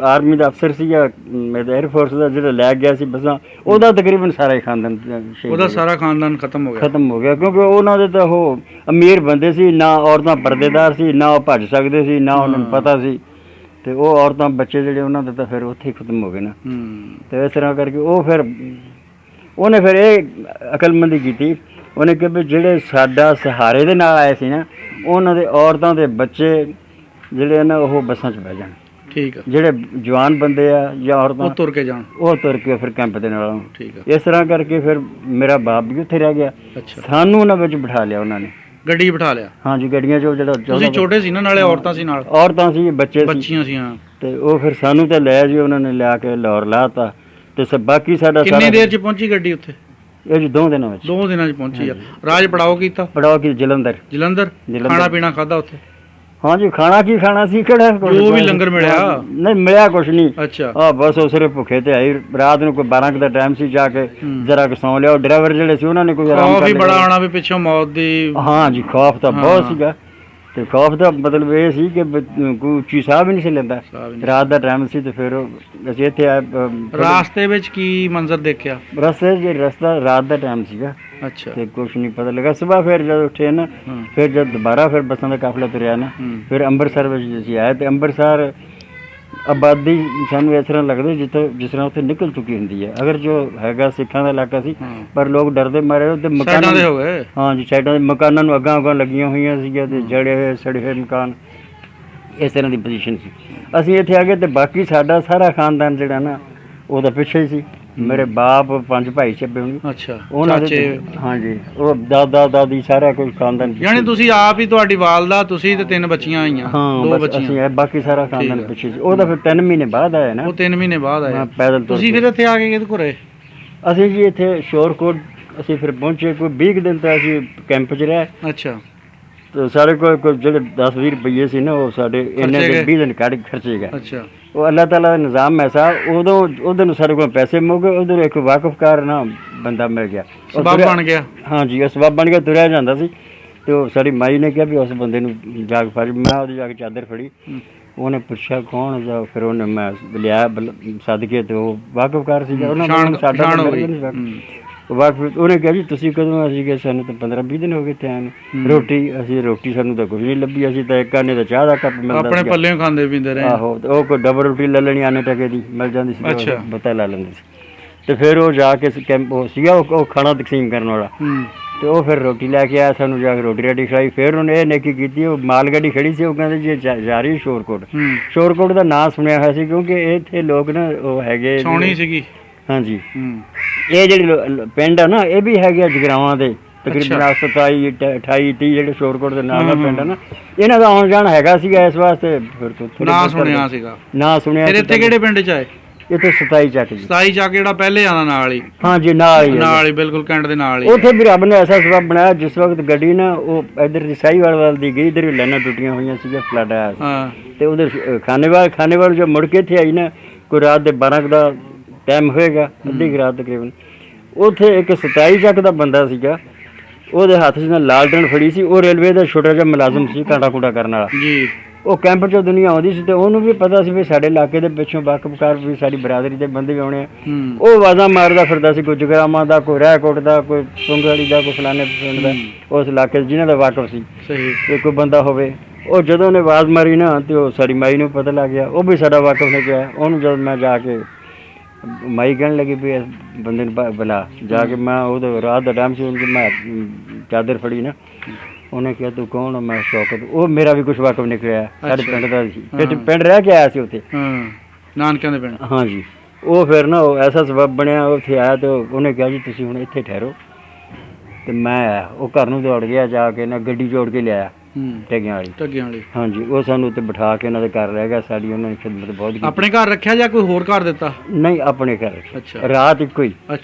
ਆਰਮੀ ਦਾ ਅਫਸਰ ਸੀਗਾ 에ਅਰ ਫੋਰਸ ਦਾ, ਜਿਹੜਾ ਲੈ ਗਿਆ ਸੀ ਬੱਸਾਂ, ਉਹਦਾ ਤਕਰੀਬਨ ਸਾਰਾ ਹੀ ਖਾਨਦਾਨ ਸ਼ਹੀਦ, ਉਹਦਾ ਸਾਰਾ ਖਾਨਦਾਨ ਖਤਮ ਹੋ ਗਿਆ। ਕਿਉਂਕਿ ਉਹਨਾਂ ਦੇ ਤਾਂ ਉਹ ਅਮੀਰ ਬੰਦੇ ਸੀ, ਨਾ ਔਰਤਾਂ ਪਰਦੇਦਾਰ ਸੀ, ਨਾ ਉਹ ਭੱਜ ਸਕਦੇ ਸੀ, ਨਾ ਉਹਨਾਂ ਨੂੰ ਪਤਾ ਸੀ। ਤੇ ਉਹ ਔਰਤਾਂ ਬੱਚੇ ਜਿਹੜੇ ਉਹਨਾਂ ਦੇ ਤਾਂ ਫਿਰ ਉੱਥੇ ਹੀ ਖਤਮ ਹੋ ਗਏ ਨਾ। ਤੇ ਇਸ ਤਰ੍ਹਾਂ ਕਰਕੇ ਉਹ ਫਿਰ ਉਹਨੇ ਫਿਰ ਇਹ ਅਕਲਮੰਦੀ ਕੀਤੀ। ਉਹਨੇ ਕਿਹਾ ਵੀ ਜਿਹੜੇ ਸਾਡਾ ਸਹਾਰੇ ਦੇ ਨਾਲ ਆਏ ਸੀ ਨਾ, ਉਹਨਾਂ ਦੇ ਔਰਤਾਂ ਦੇ ਬੱਚੇ ਜਿਹੜੇ ਨਾ ਉਹ ਬੱਸਾਂ 'ਚ ਬਹਿ ਜਾਣ। ਠੀਕ ਆ। ਜਿਹੜੇ ਜਵਾਨ ਬੰਦੇ ਆ ਜਾਂ ਔਰਤਾਂ ਉਹ ਤੁਰ ਕੇ ਫਿਰ ਕੈਂਪ ਦੇ ਨਾਲ। ਠੀਕ ਆ। ਇਸ ਤਰ੍ਹਾਂ ਕਰਕੇ ਫਿਰ ਮੇਰਾ ਬਾਪ ਵੀ ਉੱਥੇ ਰਹਿ ਗਿਆ। ਸਾਨੂੰ ਉਹਨਾਂ ਵਿੱਚ ਬਿਠਾ ਲਿਆ ਉਹਨਾਂ ਨੇ, ਗੱਡੀ ਬਿਠਾ ਲਿਆ। ਹਾਂਜੀ ਗੱਡੀਆਂ 'ਚ। ਜਿਹੜਾ ਤੁਸੀਂ ਛੋਟੇ ਸੀ ਨਾ, ਨਾਲੇ ਔਰਤਾਂ ਸੀ, ਨਾਲ ਔਰਤਾਂ ਸੀ, ਬੱਚੀਆਂ ਸੀ। ਹਾਂ। ਤੇ ਉਹ ਫਿਰ ਸਾਨੂੰ ਤੇ ਲੈ ਜੀ ਉਹਨਾਂ ਨੇ ਲਿਆ ਕੇ ਲਾਹੌਰ ਲਾਤਾ। ਤੇ ਬਾਕੀ ਸਾਡਾ ਕਿੰਨੀ ਦੇਰ 'ਚ ਪਹੁੰਚੀ ਗੱਡੀ ਉੱਥੇ? ਇਹ ਜੀ 2 ਦਿਨਾਂ ਵਿੱਚ। 2 ਦਿਨਾਂ 'ਚ ਪਹੁੰਚੀ ਆ। ਰਾਜ ਪੜਾਓ ਕੀਤਾ? ਪੜਾਓ ਕੀ ਜਲੰਧਰ। ਖਾਣਾ ਪੀਣਾ ਖਾਦਾ ਉੱਥੇ? ਹਾਂਜੀ ਖਾਣਾ ਕੀ ਖਾਣਾ ਸੀ, ਕਿਹੜਾ ਜੋ ਵੀ ਲੰਗਰ ਮਿਲਿਆ? ਨਹੀਂ ਮਿਲਿਆ ਕੁਛ ਨਹੀਂ। ਅੱਛਾ। ਹਾਂ ਬਸ ਉਹ ਸਿਰਫ ਭੁੱਖੇ ਤੇ ਆਈ। ਰਾਤ ਨੂੰ ਕੋਈ 12 ਕੁ ਦਾ ਟਾਈਮ ਸੀ, ਜਾ ਕੇ ਜਰਾ ਕੁ ਸੌਂ ਲਿਆ। ਡਰਾਈਵਰ ਜਿਹੜੇ ਸੀ ਉਹਨਾਂ ਨੇ ਕੋਈ ਆਰਾਮ ਕਰ ਲਿਆ। ਬੜਾ ਆਉਣਾ ਵੀ ਪਿੱਛੋਂ ਮੌਤ ਦੀ। ਹਾਂ ਜੀ ਖੌਫ ਤਾਂ ਬਹੁਤ ਸੀਗਾ। ਤੇ ਖੌਫ ਦਾ ਮਤਲਬ ਇਹ ਸੀ ਕਿ ਕੋਈ ਉੱਚੀ ਸਾਹ ਵੀ ਨਹੀਂ ਸੀ ਲੈਂਦਾ। ਰਾਤ ਦਾ ਟਾਈਮ ਸੀ। ਤੇ ਫਿਰ ਅਸੀਂ ਇੱਥੇ ਆਏ। ਰਾਸਤੇ ਵਿੱਚ ਕੀ ਮੰਜ਼ਰ ਦੇਖਿਆ? ਰਸਤਾ ਰਾਤ ਦਾ ਟਾਈਮ ਸੀਗਾ। ਅੱਛਾ। ਤੇ ਕੁਛ ਨਹੀਂ ਪਤਾ ਲੱਗਾ। ਸਵੇਰ ਫਿਰ ਜਦ ਉੱਠੇ ਨਾ, ਫਿਰ ਜਦ ਦੁਬਾਰਾ ਫਿਰ ਬੱਸਾਂ ਦਾ ਕਾਫਲਾ ਤੁਰਿਆ ਨਾ, ਫਿਰ ਅੰਮ੍ਰਿਤਸਰ ਵਿੱਚ ਅਸੀਂ ਆਏ। ਤੇ ਅੰਮ੍ਰਿਤਸਰ ਆਬਾਦੀ ਸਾਨੂੰ ਇਸ ਤਰ੍ਹਾਂ ਲੱਗਦਾ ਜਿਸ ਤਰ੍ਹਾਂ ਉੱਥੇ ਨਿਕਲ ਚੁੱਕੀ ਹੁੰਦੀ ਹੈ। ਅਗਰ ਜੋ ਹੈਗਾ ਸਿੱਖਾਂ ਦਾ ਇਲਾਕਾ ਸੀ, ਪਰ ਲੋਕ ਡਰਦੇ ਮਾਰੇ ਤੇ ਮਕਾਨਾਂ ਦੇ ਹੋ ਗਏ। ਹਾਂ ਜੀ ਸਾਈਡਾਂ ਦੇ ਮਕਾਨਾਂ ਨੂੰ ਅੱਗਾਂ ਲੱਗੀਆਂ ਹੋਈਆਂ ਸੀਗੀਆਂ, ਤੇ ਜੜੇ ਹੋਏ ਸੜੇ ਹੋਏ ਮਕਾਨ, ਇਸ ਤਰ੍ਹਾਂ ਦੀ ਪੋਜੀਸ਼ਨ ਸੀ। ਅਸੀਂ ਇੱਥੇ ਆ ਗਏ ਤੇ ਬਾਕੀ ਸਾਡਾ ਸਾਰਾ ਖਾਨਦਾਨ ਜਿਹੜਾ ਨਾ ਉਹਦਾ ਪਿੱਛੇ ਹੀ ਸੀ। ਮੇਰੇ ਬਾਪ 5 ਭਾਈ ਛੱਬੇ ਹੋਣੇ। ਅੱਛਾ। ਉਹਨਾਂ ਦੇ ਹਾਂਜੀ ਉਹ ਦਾਦਾ ਦਾਦੀ ਸਾਰਾ ਕੁਝ ਖਾਨਦਾਨ। ਯਾਨੀ ਤੁਸੀਂ ਆਪ ਹੀ, ਤੁਹਾਡੀ ਵਾਲਦਾ, ਤੁਸੀਂ ਤੇ 3 ਬੱਚੀਆਂ ਆਈਆਂ? ਹਾਂ 2 ਬੱਚੀਆਂ। ਬਾਕੀ ਸਾਰਾ ਖਾਨਦਾਨ ਪਿੱਛੇ ਸੀ। ਉਹਦਾ ਫਿਰ 3 ਮਹੀਨੇ ਬਾਅਦ ਆਇਆ ਨਾ। ਉਹ 3 ਮਹੀਨੇ ਬਾਅਦ ਆਇਆ ਪੈਦਲ। ਤੁਸੀਂ ਫਿਰ ਇੱਥੇ ਆ ਕੇ ਕਿਹਦੇ ਕੋਲ ਰਹੇ? ਅਸੀਂ ਜੀ ਇੱਥੇ ਸ਼ੋਰਕੋਟ ਅਸੀਂ ਫਿਰ ਪਹੁੰਚੇ। ਕੋਈ 20 ਦਿਨ ਤਾਂ ਅਸੀਂ ਕੈਂਪ 'ਚ ਰਹੇ। ਅੱਛਾ। ਤੇ ਸਾਡੇ ਕੋਲ ਜਿਹੜੇ 10-20 ਰੁਪਈਏ ਸੀ ਨਾ, ਉਹ ਸਾਡੇ ਇੰਨੇ ਦੇ 20 ਦਿਨ ਕੱਢ ਖਰਚੇ ਗਏ। ਅੱਛਾ। ਉਹ ਅੱਲਾਹ ਤਾਲਾ ਦਾ ਨਿਜ਼ਾਮ ਐਸਾ, ਉਦੋਂ ਨੂੰ ਸਾਡੇ ਕੋਲ ਪੈਸੇ ਮੁੱਕ ਗਏ। ਉਧਰ ਇੱਕ ਵਾਕਫਕਾਰ ਨਾ ਬੰਦਾ ਮਿਲ ਗਿਆ, ਸਬੱਬ ਬਣ ਗਿਆ। ਹਾਂਜੀ ਉਹ ਸਬੱਬ ਬਣ ਗਿਆ, ਤੁਰਿਆ ਜਾਂਦਾ ਸੀ। ਤੇ ਉਹ ਸਾਡੀ ਮਾਈ ਨੇ ਕਿਹਾ ਵੀ ਉਸ ਬੰਦੇ ਨੂੰ ਜਾ ਕੇ ਫੜ। ਮੈਂ ਉਹਦੀ ਜਾ ਕੇ ਚਾਦਰ ਫੜੀ। ਉਹਨੇ ਪੁੱਛਿਆ ਕੌਣ ਜਾ, ਫਿਰ ਉਹਨੇ ਮੈਂ ਲਿਆ ਸੱਦ ਕੇ, ਤੇ ਉਹ ਵਾਕਫਕਾਰ ਸੀਗਾ। ਉਹਨਾਂ ਨੂੰ ਸਾਡਾ ਵਾਕਫ ਉਹਨੇ ਕਿਹਾ ਜੀ ਤੁਸੀਂ ਕਦੋਂ? ਅਸੀਂ ਗਏ ਸਾਨੂੰ ਤਾਂ 15-20 ਦਿਨ ਹੋ ਗਏ ਇੱਥੇ ਆਏ ਨੂੰ। ਰੋਟੀ ਸਾਨੂੰ ਤਾਂ ਕੁਝ ਨਹੀਂ ਲੱਭੀ, ਅਸੀਂ ਤਾਂ ਇੱਕ ਆਨੇ ਦਾ ਚਾਹ ਦਾ ਕੱਪ ਮਿਲਦਾ ਆਪਣੇ ਪੱਲਿਓਂ ਖਾਂਦੇ ਪੀਂਦੇ ਰਹੇ। ਆਹੋ, ਤੇ ਉਹ ਕੋਈ ਡਬਲ ਰੋਟੀ ਲੈ ਲੈਣੀ ਆਨੇ ਟਕੇ ਦੀ ਮਿਲ ਜਾਂਦੀ ਸੀ, ਪਤਾ ਲਾ ਲੈਂਦੇ ਸੀ। ਤੇ ਫਿਰ ਉਹ ਜਾ ਕੇ ਕੈਂਪ ਉਹ ਸੀਗਾ ਉਹ ਖਾਣਾ ਤਕਸੀਮ ਕਰਨ ਵਾਲਾ, ਤੇ ਉਹ ਫਿਰ ਰੋਟੀ ਲੈ ਕੇ ਆਇਆ, ਸਾਨੂੰ ਜਾ ਕੇ ਰੋਟੀ ਰਾਟੀ ਖਿਲਾਈ। ਫਿਰ ਉਹਨੇ ਇਹ ਨੇਕੀ ਕੀਤੀ, ਉਹ ਮਾਲ ਗੱਡੀ ਖੜੀ ਸੀ, ਉਹ ਕਹਿੰਦੇ ਜੀ ਜਾ ਰਹੀ ਸ਼ੋਰਕੋਟ। ਸ਼ੋਰਕੋਟ ਦਾ ਨਾਂ ਸੁਣਿਆ ਹੋਇਆ ਸੀ ਕਿਉਂਕਿ ਇੱਥੇ ਲੋਕ ਨਾ ਉਹ ਹੈਗੇ ਛਾਉਣੀ ਸੀਗੀ। ਹਾਂਜੀ, ਇਹ ਜਿਹੜੇ ਪਿੰਡ ਆ ਨਾ ਇਹ ਵੀ ਹੈਗੇ ਆ ਜਗਰਾਵਾਂ ਦੇ, ਤਕਰੀਬਨ 27 28 30 ਜਿਹੜੇ ਸ਼ੋਰਕੋਟ ਦੇ ਨਾਲ ਦਾ ਪਿੰਡ ਆ ਨਾ, ਇਹਨਾਂ ਦਾ ਆਉਣ ਜਾਣ ਹੈਗਾ ਸੀਗਾ, ਇਸ ਵਾਸਤੇ ਫਿਰ ਨਾਂ ਸੁਣਿਆ ਸੀਗਾ। ਨਾਂ ਸੁਣਿਆ। ਫਿਰ ਇੱਥੇ ਕਿਹੜੇ ਪਿੰਡ 'ਚ ਆਏ? ਇੱਥੇ 27 ਚੱਕ ਜੀ। 27 ਚੱਕ ਜਿਹੜਾ ਪਹਿਲੇ ਆਉਂਦਾ ਨਾਲ ਹੀ? ਹਾਂਜੀ, ਨਾਲ ਹੀ ਬਿਲਕੁਲ ਕੈਂਟ ਦੇ ਨਾਲ ਹੀ। ਉੱਥੇ ਵੀ ਰੱਬ ਨੇ ਐਸਾ ਸਬਬ ਬਣਾਇਆ, ਜਿਸ ਵਕਤ ਗੱਡੀ ਨਾ ਉਹ ਇੱਧਰ ਦੀ ਸਾਹੀਵਾਲ ਵੱਲ ਦੀ ਗਈ, ਇੱਧਰ ਵੀ ਲਾਈਨਾਂ ਟੁੱਟੀਆਂ ਹੋਈਆਂ ਸੀਗੀਆਂ, ਫਲੱਡ ਆਇਆ ਸੀ, ਤੇ ਉਹਦੇ ਖਾਨੇਵਾਲ ਜੋ ਮੁੜ ਕੇ ਇੱਥੇ ਆਈ ਨਾ, ਕੋਈ ਰਾਤ ਦੇ 12 ਦਾ ਟਾਈਮ ਹੋਏਗਾ, ਅੱਧੀ ਰਾਤ ਤਕਰੀਬਨ, ਉੱਥੇ ਇੱਕ 27 ਚੱਕ ਦਾ ਬੰਦਾ ਸੀਗਾ, ਉਹਦੇ ਹੱਥ 'ਚ ਨਾ ਲਾਲਟਨ ਫੜੀ ਸੀ, ਉਹ ਰੇਲਵੇ ਦਾ ਛੋਟਾ ਜਿਹਾ ਮੁਲਾਜ਼ਮ ਸੀ, ਕਾਂਟਾ ਕੂਟਾ ਕਰਨ ਵਾਲਾ ਜੀ। ਉਹ ਕੈਂਪ 'ਚੋਂ ਦੁਨੀਆ ਆਉਂਦੀ ਸੀ, ਤੇ ਉਹਨੂੰ ਵੀ ਪਤਾ ਸੀ ਵੀ ਸਾਡੇ ਇਲਾਕੇ ਦੇ ਪਿੱਛੋਂ ਵਾਕਫਕਾਰ ਵੀ ਸਾਡੀ ਬਰਾਦਰੀ ਦੇ ਬੰਦੇ ਵੀ ਆਉਣੇ ਆ। ਉਹ ਆਵਾਜ਼ਾਂ ਮਾਰਦਾ ਫਿਰਦਾ ਸੀ, ਕੋਈ ਜਗਰਾਵਾਂ ਦਾ, ਕੋਈ ਰਹਿਕੋਟ ਦਾ, ਕੋਈ ਸੁੰਗੜੀ ਦਾ, ਕੋਈ ਫਲਾਣੇ ਪਿੰਡ ਦਾ, ਉਸ ਇਲਾਕੇ 'ਚ ਜਿਹਨਾਂ ਦਾ ਵਾਕਫ ਸੀ ਤੇ ਕੋਈ ਬੰਦਾ ਹੋਵੇ। ਉਹ ਜਦੋਂ ਉਹਨੇ ਆਵਾਜ਼ ਮਾਰੀ ਨਾ, ਤੇ ਉਹ ਸਾਡੀ ਮਾਈ ਨੂੰ ਪਤਾ ਲੱਗ ਗਿਆ, ਉਹ ਵੀ ਸਾਡਾ ਵਾਕਫ ਨੇ ਕਿਹਾ। ਉਹਨੂੰ ਜਦ ਮੈਂ ਜਾ ਕੇ ਮਾਈ ਕਹਿਣ ਲੱਗੀ ਵੀ ਇਸ ਬੰਦੇ ਨੂੰ ਬੁਲਾ, ਜਾ ਕੇ ਮੈਂ ਉਹਦੇ ਰਾਤ ਦਾ ਟਾਈਮ ਸੀ, ਉਹਨੂੰ ਮੈਂ ਚਾਦਰ ਫੜੀ ਨਾ, ਉਹਨੇ ਕਿਹਾ ਤੂੰ ਕੌਣ? ਮੈਂ ਸ਼ੌਕਤ। ਉਹ ਮੇਰਾ ਵੀ ਕੁਛ ਵਾਕਫ ਨਿਕਲਿਆ, ਸਾਡੇ ਪਿੰਡ ਦਾ ਸੀ, ਪਿੰਡ ਰਹਿ ਕੇ ਆਇਆ ਸੀ ਉੱਥੇ, ਨਾਨਕਿਆਂ ਦੇ ਪਿੰਡ। ਹਾਂਜੀ, ਉਹ ਫਿਰ ਨਾ ਉਹ ਐਸਾ ਸਬਬ ਬਣਿਆ, ਉੱਥੇ ਆਇਆ ਤੇ ਉਹਨੇ ਕਿਹਾ ਜੀ ਤੁਸੀਂ ਹੁਣ ਇੱਥੇ ਠਹਿਰੋ। ਤੇ ਮੈਂ ਉਹ ਘਰ ਨੂੰ ਦੌੜ ਗਿਆ, ਜਾ ਕੇ ਨਾ ਗੱਡੀ ਜੋੜ ਕੇ ਲਿਆਇਆ ਟੱਗਿਆਂ ਵਾਲੀ। ਹਾਂਜੀ, ਉਹ ਸਾਨੂੰ ਉੱਤੇ ਬਿਠਾ ਕੇ ਉਹਨਾਂ ਦੇ ਘਰ ਰਹਿ ਗਿਆ, ਸਾਡੀ ਉਹਨਾਂ ਨੇ ਖਿਦਮਤ ਬਹੁਤ ਕੀਤੀ। ਆਪਣੇ ਘਰ ਰੱਖਿਆ ਜਾਂ ਕੋਈ ਹੋਰ ਘਰ ਦਿੱਤਾ? ਨਹੀਂ, ਆਪਣੇ ਘਰ ਰੱਖਿਆ, ਰਾਤ ਇੱਕੋ ਹੀ।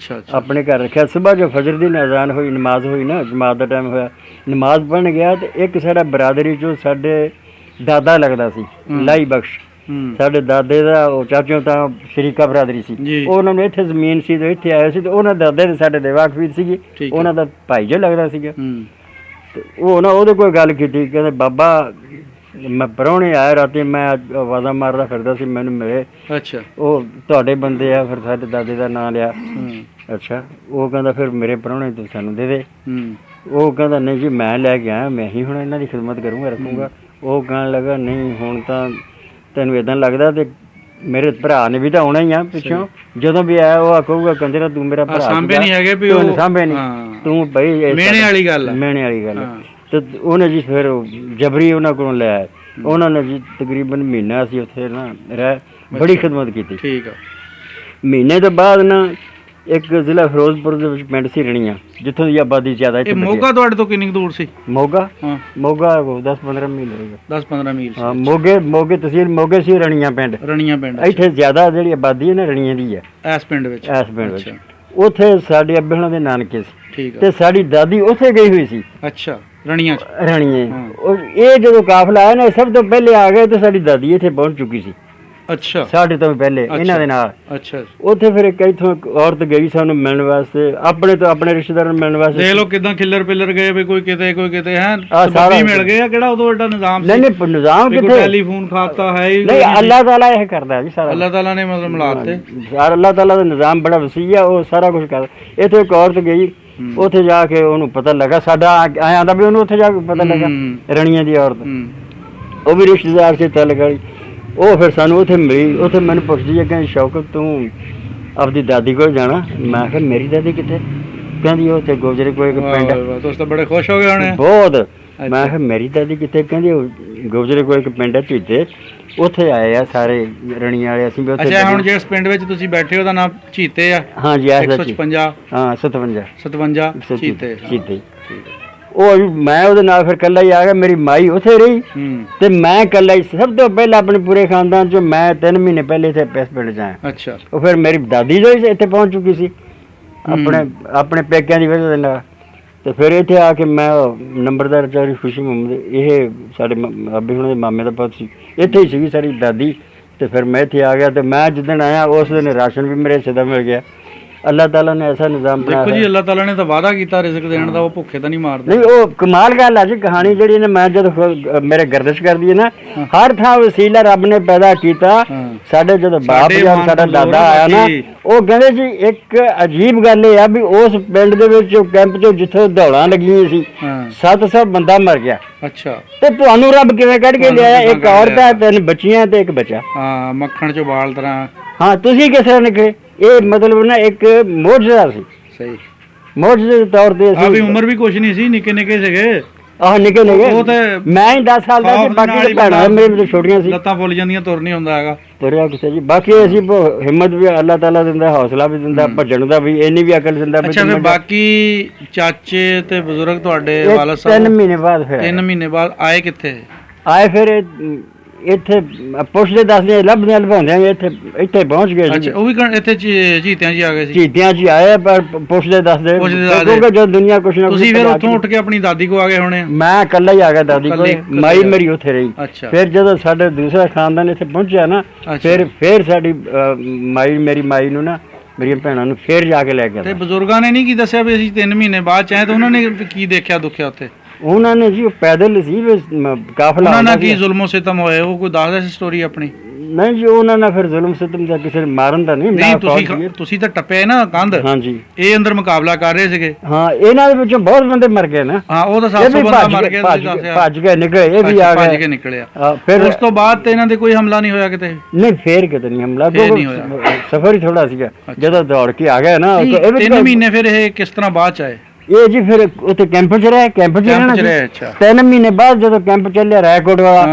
ਆਪਣੇ ਘਰ ਰੱਖਿਆ। ਸੁਬਾਹ ਜੋ ਫਜਰ ਦੀ ਅਜ਼ਾਨ ਹੋਈ, ਨਮਾਜ਼ ਹੋਈ ਨਾ, ਜਮਾਤ ਦਾ ਟਾਈਮ ਹੋਇਆ, ਨਮਾਜ਼ ਪੜ੍ਹਨ ਗਿਆ, ਤੇ ਇੱਕ ਸਾਡਾ ਬਰਾਦਰੀ ਚੋਂ ਸਾਡੇ ਦਾਦਾ ਲੱਗਦਾ ਸੀ, ਲਾਈ ਬਖਸ਼, ਸਾਡੇ ਦਾਦੇ ਦਾ ਉਹ ਚਾਚੋਂ ਤਾਂ ਸ਼ਰੀਕਾ ਬਰਾਦਰੀ ਸੀ, ਉਹਨਾਂ ਨੂੰ ਇੱਥੇ ਜ਼ਮੀਨ ਸੀ, ਤੇ ਇੱਥੇ ਆਏ ਸੀ, ਤੇ ਉਹਨਾਂ ਦਾਦੇ ਦੇ ਸਾਡੇ ਦੇ ਵਾਕਫੀ ਸੀਗੀ, ਉਹਨਾਂ ਦਾ ਭਾਈ ਜੋ ਲੱਗਦਾ ਸੀਗਾ। ਤੇ ਉਹ ਨਾ ਉਹਦੇ ਕੋਲ ਗੱਲ ਕੀਤੀ, ਕਹਿੰਦੇ ਬਾਬਾ ਮੈਂ ਪ੍ਰਾਹੁਣੇ ਆਇਆ ਰਾਤੀ, ਮੈਂ ਆਵਾਜ਼ਾਂ ਮਾਰਦਾ ਫਿਰਦਾ ਸੀ, ਮੈਨੂੰ ਮਿਲੇ। ਉਹ ਤੁਹਾਡੇ ਬੰਦੇ ਆ? ਫਿਰ ਸਾਡੇ ਦਾਦੇ ਦਾ ਨਾਂ ਲਿਆ। ਅੱਛਾ, ਉਹ ਕਹਿੰਦਾ ਫਿਰ ਮੇਰੇ ਪ੍ਰਾਹੁਣੇ ਤੂੰ ਸਾਨੂੰ ਦੇ ਦੇ। ਉਹ ਕਹਿੰਦਾ ਨਹੀਂ ਜੀ ਮੈਂ ਲੈ ਕੇ ਆਇਆ, ਮੈਂ ਹੀ ਹੁਣ ਇਹਨਾਂ ਦੀ ਖਿਦਮਤ ਕਰੂੰਗਾ, ਰੱਖੂੰਗਾ। ਉਹ ਕਹਿਣ ਲੱਗਾ ਨਹੀਂ ਹੁਣ ਤਾਂ ਤੈਨੂੰ ਇੱਦਾਂ ਲੱਗਦਾ, ਤੇ ਮੇਰੇ ਭਰਾ ਨੇ ਵੀ ਤਾਂ ਆਉਣਾ ਹੀ ਆ ਪਿੱਛੋਂ, ਜਦੋਂ ਵੀ ਆਇਆ ਉਹ ਕਹੂਗਾ ਕੰਜਰਾ ਤੂੰ ਮੇਰਾ ਭਰਾ ਸਾਂਭੇ ਨਹੀਂ ਹੈਗੇ, ਸਾਂਭੇ ਨਹੀਂ ਤੂੰ ਬਈ, ਮੇਣੇ ਵਾਲੀ ਗੱਲ। ਤੇ ਉਹਨੇ ਜੀ ਫਿਰ ਜਬਰੀ ਉਹਨਾਂ ਕੋਲੋਂ ਲੈ ਆਏ। ਉਹਨਾਂ ਨੇ ਜੀ ਤਕਰੀਬਨ ਮਹੀਨਾ ਅਸੀਂ ਉੱਥੇ ਨਾ ਰਹਿ, ਬੜੀ ਖਿਦਮਤ ਕੀਤੀ। ਠੀਕ ਆ। ਮਹੀਨੇ ਤੋਂ ਬਾਅਦ ਨਾ ਇੱਕ ਜ਼ਿਲ੍ਹਾ ਫਿਰੋਜ਼ਪੁਰ ਦੇ ਵਿੱਚ ਪਿੰਡ ਸੀ ਰਣੀਆਂ, ਜਿੱਥੋਂ ਦੀ ਆਬਾਦੀ ਜ਼ਿਆਦਾ। ਮੋਗਾ ਤੁਹਾਡੇ ਤੋਂ ਕਿੰਨੀ ਦੂਰ ਸੀ? ਮੋਗਾ 10-15 ਮੀਲ ਹੋਏਗਾ। 10-15 ਮੀਲ। ਹਾਂ, ਮੋਗੇ ਤਹਿਸੀਲ ਮੋਗੇ ਸੀ, ਰਣੀਆਂ ਪਿੰਡ। ਇੱਥੇ ਜ਼ਿਆਦਾ ਜਿਹੜੀ ਆਬਾਦੀ ਹੈ ਨਾ ਰਣੀਆਂ ਦੀ ਹੈ, ਇਸ ਪਿੰਡ ਵਿੱਚ। ਉੱਥੇ ਸਾਡੇ ਅੱਬੇ ਹੁਣਾਂ ਦੇ ਨਾਨਕੇ ਸੀ, ਤੇ ਸਾਡੀ ਦਾਦੀ ਉੱਥੇ ਗਈ ਹੋਈ ਸੀ। ਅੱਛਾ, ਰਣੀਆਂ। ਇਹ ਜਦੋਂ ਕਾਫਲਾ ਆਇਆ ਨਾ, ਸਭ ਤੋਂ ਪਹਿਲੇ ਆ ਗਏ, ਤੇ ਸਾਡੀ ਦਾਦੀ ਇੱਥੇ ਪਹੁੰਚ ਚੁੱਕੀ ਸੀ। ਅੱਛਾ, ਸਾਡੇ ਤੋਂ ਪਹਿਲੇ ਇਹਨਾਂ ਦੇ ਨਾਲ। ਅੱਛਾ, ਉੱਥੇ ਫਿਰ ਇੱਕ ਇੱਥੋਂ ਇੱਕ ਔਰਤ ਗਈ ਸਾਨੂੰ ਮਿਲਣ ਵਾਸਤੇ, ਆਪਣੇ ਰਿਸ਼ਤੇਦਾਰਾਂ ਨੂੰ ਮਿਲਣ ਵਾਸਤੇ। ਦੇਖ ਲਓ ਕਿਦਾਂ ਖਿੱਲਰ ਪਿੱਲਰ ਗਏ ਵੀ, ਕੋਈ ਕਿਤੇ ਹੈ ਸਾਰਾ ਮਿਲ ਗਏ ਆ। ਕਿਹੜਾ ਉਦੋਂ ਐਡਾ ਨਿਜ਼ਾਮ ਸੀ? ਨਹੀਂ, ਨਿਜ਼ਾਮ ਕਿੱਥੇ, ਟੈਲੀਫੋਨ ਖਾਤਾ ਹੈ ਹੀ ਨਹੀਂ। ਅੱਲਾਹ ਤਾਲਾ ਇਹ ਕਰਦਾ ਜੀ ਸਾਰਾ, ਅੱਲਾਹ ਤਾਲਾ ਨੇ ਮਤਲਬ ਮਿਲਾਤੇ ਸਾਰਾ। ਅੱਲਾਹ ਤਾਲਾ ਦਾ ਨਿਜ਼ਾਮ ਬੜਾ ਵਸੀਅ ਆ, ਉਹ ਸਾਰਾ ਕੁਝ ਕਰਦਾ। ਇੱਥੇ ਇੱਕ ਔਰਤ ਗਈ, ਉੱਥੇ ਜਾ ਕੇ ਉਹਨੂੰ ਪਤਾ ਲੱਗਾ, ਸਾਡਾ ਆਇਆ ਆਂਦਾ ਵੀ ਉਹਨੂੰ ਉੱਥੇ ਜਾ ਕੇ ਪਤਾ ਲੱਗਾ, ਰਣੀਆਂ ਦੀ ਔਰਤ, ਉਹ ਵੀ ਰਿਸ਼ਤੇਦਾਰ ਸੀ ਤਲਕ ਵਾਲੀ। ਉਹ ਫਿਰ ਸਾਨੂੰ ਉੱਥੇ ਮਿਲੀ। ਉੱਥੇ ਮੈਨੂੰ ਪੁੱਛਦੀ ਹੈ, ਕਹਿੰਦੀ ਸ਼ੌਕਤ ਤੂੰ ਆਪਦੀ ਦਾਦੀ ਕੋਲ ਜਾਣਾ? ਮੈਂ ਕਿਹਾ ਮੇਰੀ ਦਾਦੀ ਕਿੱਥੇ? ਕਹਿੰਦੀ ਉਹ ਉੱਥੇ ਗੋਜਰੇ ਕੋਲ ਇੱਕ ਪਿੰਡ। ਤੁਸੀਂ ਤਾਂ ਬੜੇ ਖੁਸ਼ ਹੋ ਗਏ ਹੋਣੇ ਬਹੁਤ। ਮੈਂ ਕਿਹਾ ਮੇਰੀ ਦਾਦੀ ਕਿੱਥੇ? ਕਹਿੰਦੀ ਉਹ ਗੋਜਰੇ ਕੋਲ ਇੱਕ ਪਿੰਡ ਹੈ ਝੀਤੇ, ਉੱਥੇ ਆਏ ਆ ਸਾਰੇ ਰਣੀਆਂ ਵਾਲੇ, ਅਸੀਂ ਵੀ ਉੱਥੇ। ਅੱਛਾ, ਹੁਣ ਜਿਸ ਪਿੰਡ ਵਿੱਚ ਤੁਸੀਂ ਬੈਠੇ ਉਹਦਾ ਨਾਮ ਝੀਤੇ ਆ? ਹਾਂਜੀ, 156। ਹਾਂ, 57 ਝੀਤੇ। ਉਹ ਮੈਂ ਉਹਦੇ ਨਾਲ ਫਿਰ ਇਕੱਲਾ ਹੀ ਆ ਗਿਆ। ਮੇਰੀ ਮਾਈ ਉੱਥੇ ਰਹੀ, ਤੇ ਮੈਂ ਇਕੱਲਾ ਹੀ। ਸਭ ਤੋਂ ਪਹਿਲਾਂ ਆਪਣੇ ਪੂਰੇ ਖਾਨਦਾਨ ਚੋਂ ਮੈਂ 3 ਮਹੀਨੇ ਪਹਿਲੇ ਇੱਥੇ ਇਸ ਪਿੰਡ 'ਚ ਆਇਆ। ਅੱਛਾ, ਉਹ ਫਿਰ ਮੇਰੀ ਦਾਦੀ ਜੋ ਇੱਥੇ ਪਹੁੰਚ ਚੁੱਕੀ ਸੀ ਆਪਣੇ ਪੇਕਿਆਂ ਦੀ ਵਜ੍ਹਾ ਦੇ ਨਾਲ। ਤੇ ਫਿਰ ਇੱਥੇ ਆ ਕੇ ਮੈਂ ਨੰਬਰਦਾਰ ਚਾਰੀ ਖੁਸ਼ੀ ਮੁਹੰਮਦ, ਇਹ ਸਾਡੇ ਅੱਬੇ ਹੁਣਾਂ ਦੇ ਮਾਮੇ ਦਾ ਪੁੱਤ ਸੀ, ਇੱਥੇ ਹੀ ਸੀਗੀ ਸਾਡੀ ਦਾਦੀ। ਤੇ ਫਿਰ ਮੈਂ ਇੱਥੇ ਆ ਗਿਆ, ਤੇ ਮੈਂ ਜਿੱਦਣ ਆਇਆ ਉਸ ਦਿਨ ਰਾਸ਼ਨ ਵੀ ਮੇਰੇ ਹਿੱਸੇ ਦਾ ਮਿਲ ਗਿਆ। ਅੱਲਾਹ ਤਾਲਾ ਨੇ ਐਸਾ ਨਿਜ਼ਾਮ ਬਣਾਇਆ। ਦੇਖੋ ਜੀ ਅੱਲਾਹ ਤਾਲਾ ਨੇ ਤਾਂ ਵਾਅਦਾ ਕੀਤਾ ਰਿਜ਼ਕ ਦੇਣ ਦਾ, ਉਹ ਭੁੱਖੇ ਤਾਂ ਨਹੀਂ ਮਾਰਦੇ। ਨਹੀਂ ਉਹ ਕਮਾਲ ਗੱਲ ਆ ਜੀ ਕਹਾਣੀ ਜਿਹੜੀ ਨੇ ਮੈਂ ਜਦੋਂ ਮੇਰੇ ਗਰਦਿਸ਼ ਕਰਦੀ ਹੈ ਨਾ, ਹਰ ਥਾਂ ਵਸੀਲਾ ਰੱਬ ਨੇ ਪੈਦਾ ਕੀਤਾ। ਸਾਡੇ ਜਦੋਂ ਬਾਪ ਜਾਂ ਸਾਡਾ ਦਾਦਾ ਆਇਆ ਨਾ, ਉਹ ਕਹਿੰਦੇ ਜੀ ਇੱਕ ਅਜੀਬ ਗੱਲ ਇਹ ਆ ਵੀ ਉਸ ਪਿੰਡ ਦੇ ਵਿੱਚ ਕੈਂਪ 'ਚ ਜਿੱਥੇ ਦੌੜਾਂ ਲੱਗੀਆਂ ਸੀ 700 ਬੰਦਾ ਮਰ ਗਿਆ। ਅੱਛਾ, ਤੇ ਤੁਹਾਨੂੰ ਰੱਬ ਕਿਵੇਂ ਕੱਢ ਕੇ ਲਿਆਇਆ? ਇੱਕ ਔਰਤ ਹੈ, 3 ਬੱਚੀਆਂ ਤੇ ਇੱਕ ਬੱਚਾ। ਹਾਂ, ਮੱਖਣ ਚੋਂ ਬਾਲ ਤਰ੍ਹਾਂ। ਹਾਂ, ਤੁਸੀਂ ਕਿਸ ਤਰ੍ਹਾਂ ਨਿਕਲੇ? ਇਹ ਮਤਲਬ ਨਾ ਇੱਕ ਮੋਜਜ਼ਾ ਸੀ। ਸਹੀ, ਮੋਜਜ਼ੇ ਦੇ ਤੌਰ ਤੇ ਆ ਵੀ ਉਮਰ ਵੀ ਕੁਛ ਨਹੀਂ ਸੀ, ਨਿੱਕੇ ਨਿੱਕੇ ਸੀਗੇ। ਆਹ ਨਿੱਕੇ ਨਿੱਕੇ, ਉਹ ਤੇ ਮੈਂ ਹੀ 10 ਸਾਲ ਦਾ ਸੀ, ਬਾਕੀ ਭੈਣਾਂ ਮੇਰੇ ਤੋਂ ਛੋਟੀਆਂ ਸੀ। ਲੱਤਾਂ ਫੁੱਲ ਜਾਂਦੀਆਂ, ਤੁਰ ਨਹੀਂ ਹੁੰਦਾ ਹੈਗਾ। ਤੁਰਿਆ ਕਿਸੇ ਜੀ। ਬਾਕੀ ਅਸੀਂ ਹਿੰਮਤ ਵੀ ਅੱਲਾਹ ਤਾਲਾ ਦਿੰਦਾ, ਹੌਸਲਾ ਵੀ ਦਿੰਦਾ, ਭੱਜਣ ਦਾ ਵੀ ਇੰਨੀ ਵੀ ਅਕਲ ਦਿੰਦਾ। ਅੱਛਾ, ਫਿਰ ਬਾਕੀ ਚਾਚੇ ਤੇ ਬਜ਼ੁਰਗ ਤੁਹਾਡੇ ਵਾਲਾ 3 ਮਹੀਨੇ ਬਾਅਦ ਫਿਰ 3 ਮਹੀਨੇ ਬਾਅਦ ਆਏ ਕਿੱਥੇ? ਆਏ ਫਿਰ ਇੱਥੇ ਪੁੱਛਦੇ ਦੱਸਦੇ ਲੱਭਦੇ ਲਭਾਉਂਦੇ ਇੱਥੇ ਪਹੁੰਚ ਗਏ ਸੀ। ਅੱਛਾ, ਉਹ ਵੀ ਇੱਥੇ ਝੀਤਿਆਂ 'ਚ ਆ ਗਏ ਸੀ? ਝੀਤਿਆਂ 'ਚ ਆਏ, ਪਰ ਪੁੱਛਦੇ ਦੱਸਦੇ ਕਿਉਂਕਿ ਜਦ ਦੁਨੀਆ ਕੁਛ ਨਾ। ਤੁਸੀਂ ਫਿਰ ਉੱਥੋਂ ਉੱਠ ਕੇ ਆਪਣੀ ਦਾਦੀ ਕੋ ਆ ਗਏ ਹੋਣੇ? ਮੈਂ ਇਕੱਲਾ ਹੀ ਆ ਗਿਆ ਦਾਦੀ ਕੋਲ, ਮਾਈ ਮੇਰੀ ਉੱਥੇ ਰਹੀ। ਫਿਰ ਜਦੋਂ ਸਾਡੇ ਦੂਸਰਾ ਖਾਨਦਾਨ ਇੱਥੇ ਪਹੁੰਚਿਆ ਨਾ, ਫਿਰ ਸਾਡੀ ਮੇਰੀ ਮਾਈ ਨੂੰ ਨਾ, ਮੇਰੀਆਂ ਭੈਣਾਂ ਨੂੰ ਫਿਰ ਜਾ ਕੇ ਲੈ ਕੇ ਆਇਆ। ਤੇ ਬਜ਼ੁਰਗਾਂ ਨੇ ਨਹੀਂ ਕੀ ਦੱਸਿਆ ਵੀ ਅਸੀਂ 3 ਮਹੀਨੇ ਬਾਅਦ ਚਾਹੇ, ਤਾਂ ਉਹਨਾਂ ਨੇ ਕੀ ਦੇਖਿਆ ਦੁੱਖਿਆ ਉੱਥੇ? ਉਹਨਾਂ ਨੇ ਜੀ ਪੈਦਲ ਸੀ ਕਾਫਲਾ। ਉਹਨਾਂ ਨਾਲ ਕੀ ਜ਼ੁਲਮੋ ਸਿਤਮ ਹੋਏ, ਉਹ ਕੋਈ ਦੱਸਦਾ ਸੀ ਸਟੋਰੀ ਆਪਣੀ? ਨਹੀਂ ਜੀ, ਉਹਨਾਂ ਨਾਲ ਫਿਰ ਜ਼ੁਲਮ ਸਿਤਮ ਦਾ ਕਿਸੇ ਮਾਰਨ ਦਾ ਨਹੀਂ। ਤੁਸੀਂ ਤਾਂ ਟੱਪੇ ਨਾ ਕੰਧ। ਹਾਂਜੀ, ਇਹ ਅੰਦਰ ਮੁਕਾਬਲਾ ਕਰ ਰਹੇ ਸੀਗੇ। ਹਾਂ, ਇਹਨਾਂ ਦੇ ਵਿੱਚੋਂ ਬਹੁਤ ਬੰਦੇ ਮਰ ਗਏ ਨਾ। ਹਾਂ, ਉਹ ਤਾਂ 700 ਬੰਦਾ ਮਰ ਗਿਆ, ਭੱਜ ਕੇ ਨਿਕਲੇ, ਇਹ ਵੀ ਆ ਗਏ, ਭੱਜ ਕੇ ਨਿਕਲਿਆ। ਫਿਰ ਉਸ ਤੋਂ ਬਾਅਦ ਤੇ ਇਹਨਾਂ ਦੇ ਕੋਈ ਹਮਲਾ ਨਹੀਂ ਹੋਇਆ ਕਿਤੇ? ਨਹੀਂ, ਫੇਰ ਕਿਤੇ ਨਹੀਂ ਹਮਲਾ, ਸਫਰ ਹੀ ਥੋੜਾ ਸੀਗਾ। ਜਦੋਂ ਦੌੜ ਕੇ ਆ ਗਏ ਨਾ, 3 ਮਹੀਨੇ ਫਿਰ ਇਹ ਕਿਸ ਤਰ੍ਹਾਂ ਬਾਅਦ ਚ ਆਏ? ਇਹ ਜੀ ਫਿਰ ਉੱਥੇ ਕੈਂਪ 'ਚ ਰਹੇ, ਕੈਂਪ 'ਚ ਰਹਿਣਾ ਸੀ। 3 ਮਹੀਨੇ ਬਾਅਦ ਜਦੋਂ ਕੈਂਪ ਚੱਲਿਆ ਰਾਏਕੋਟ ਵਾਲਾ,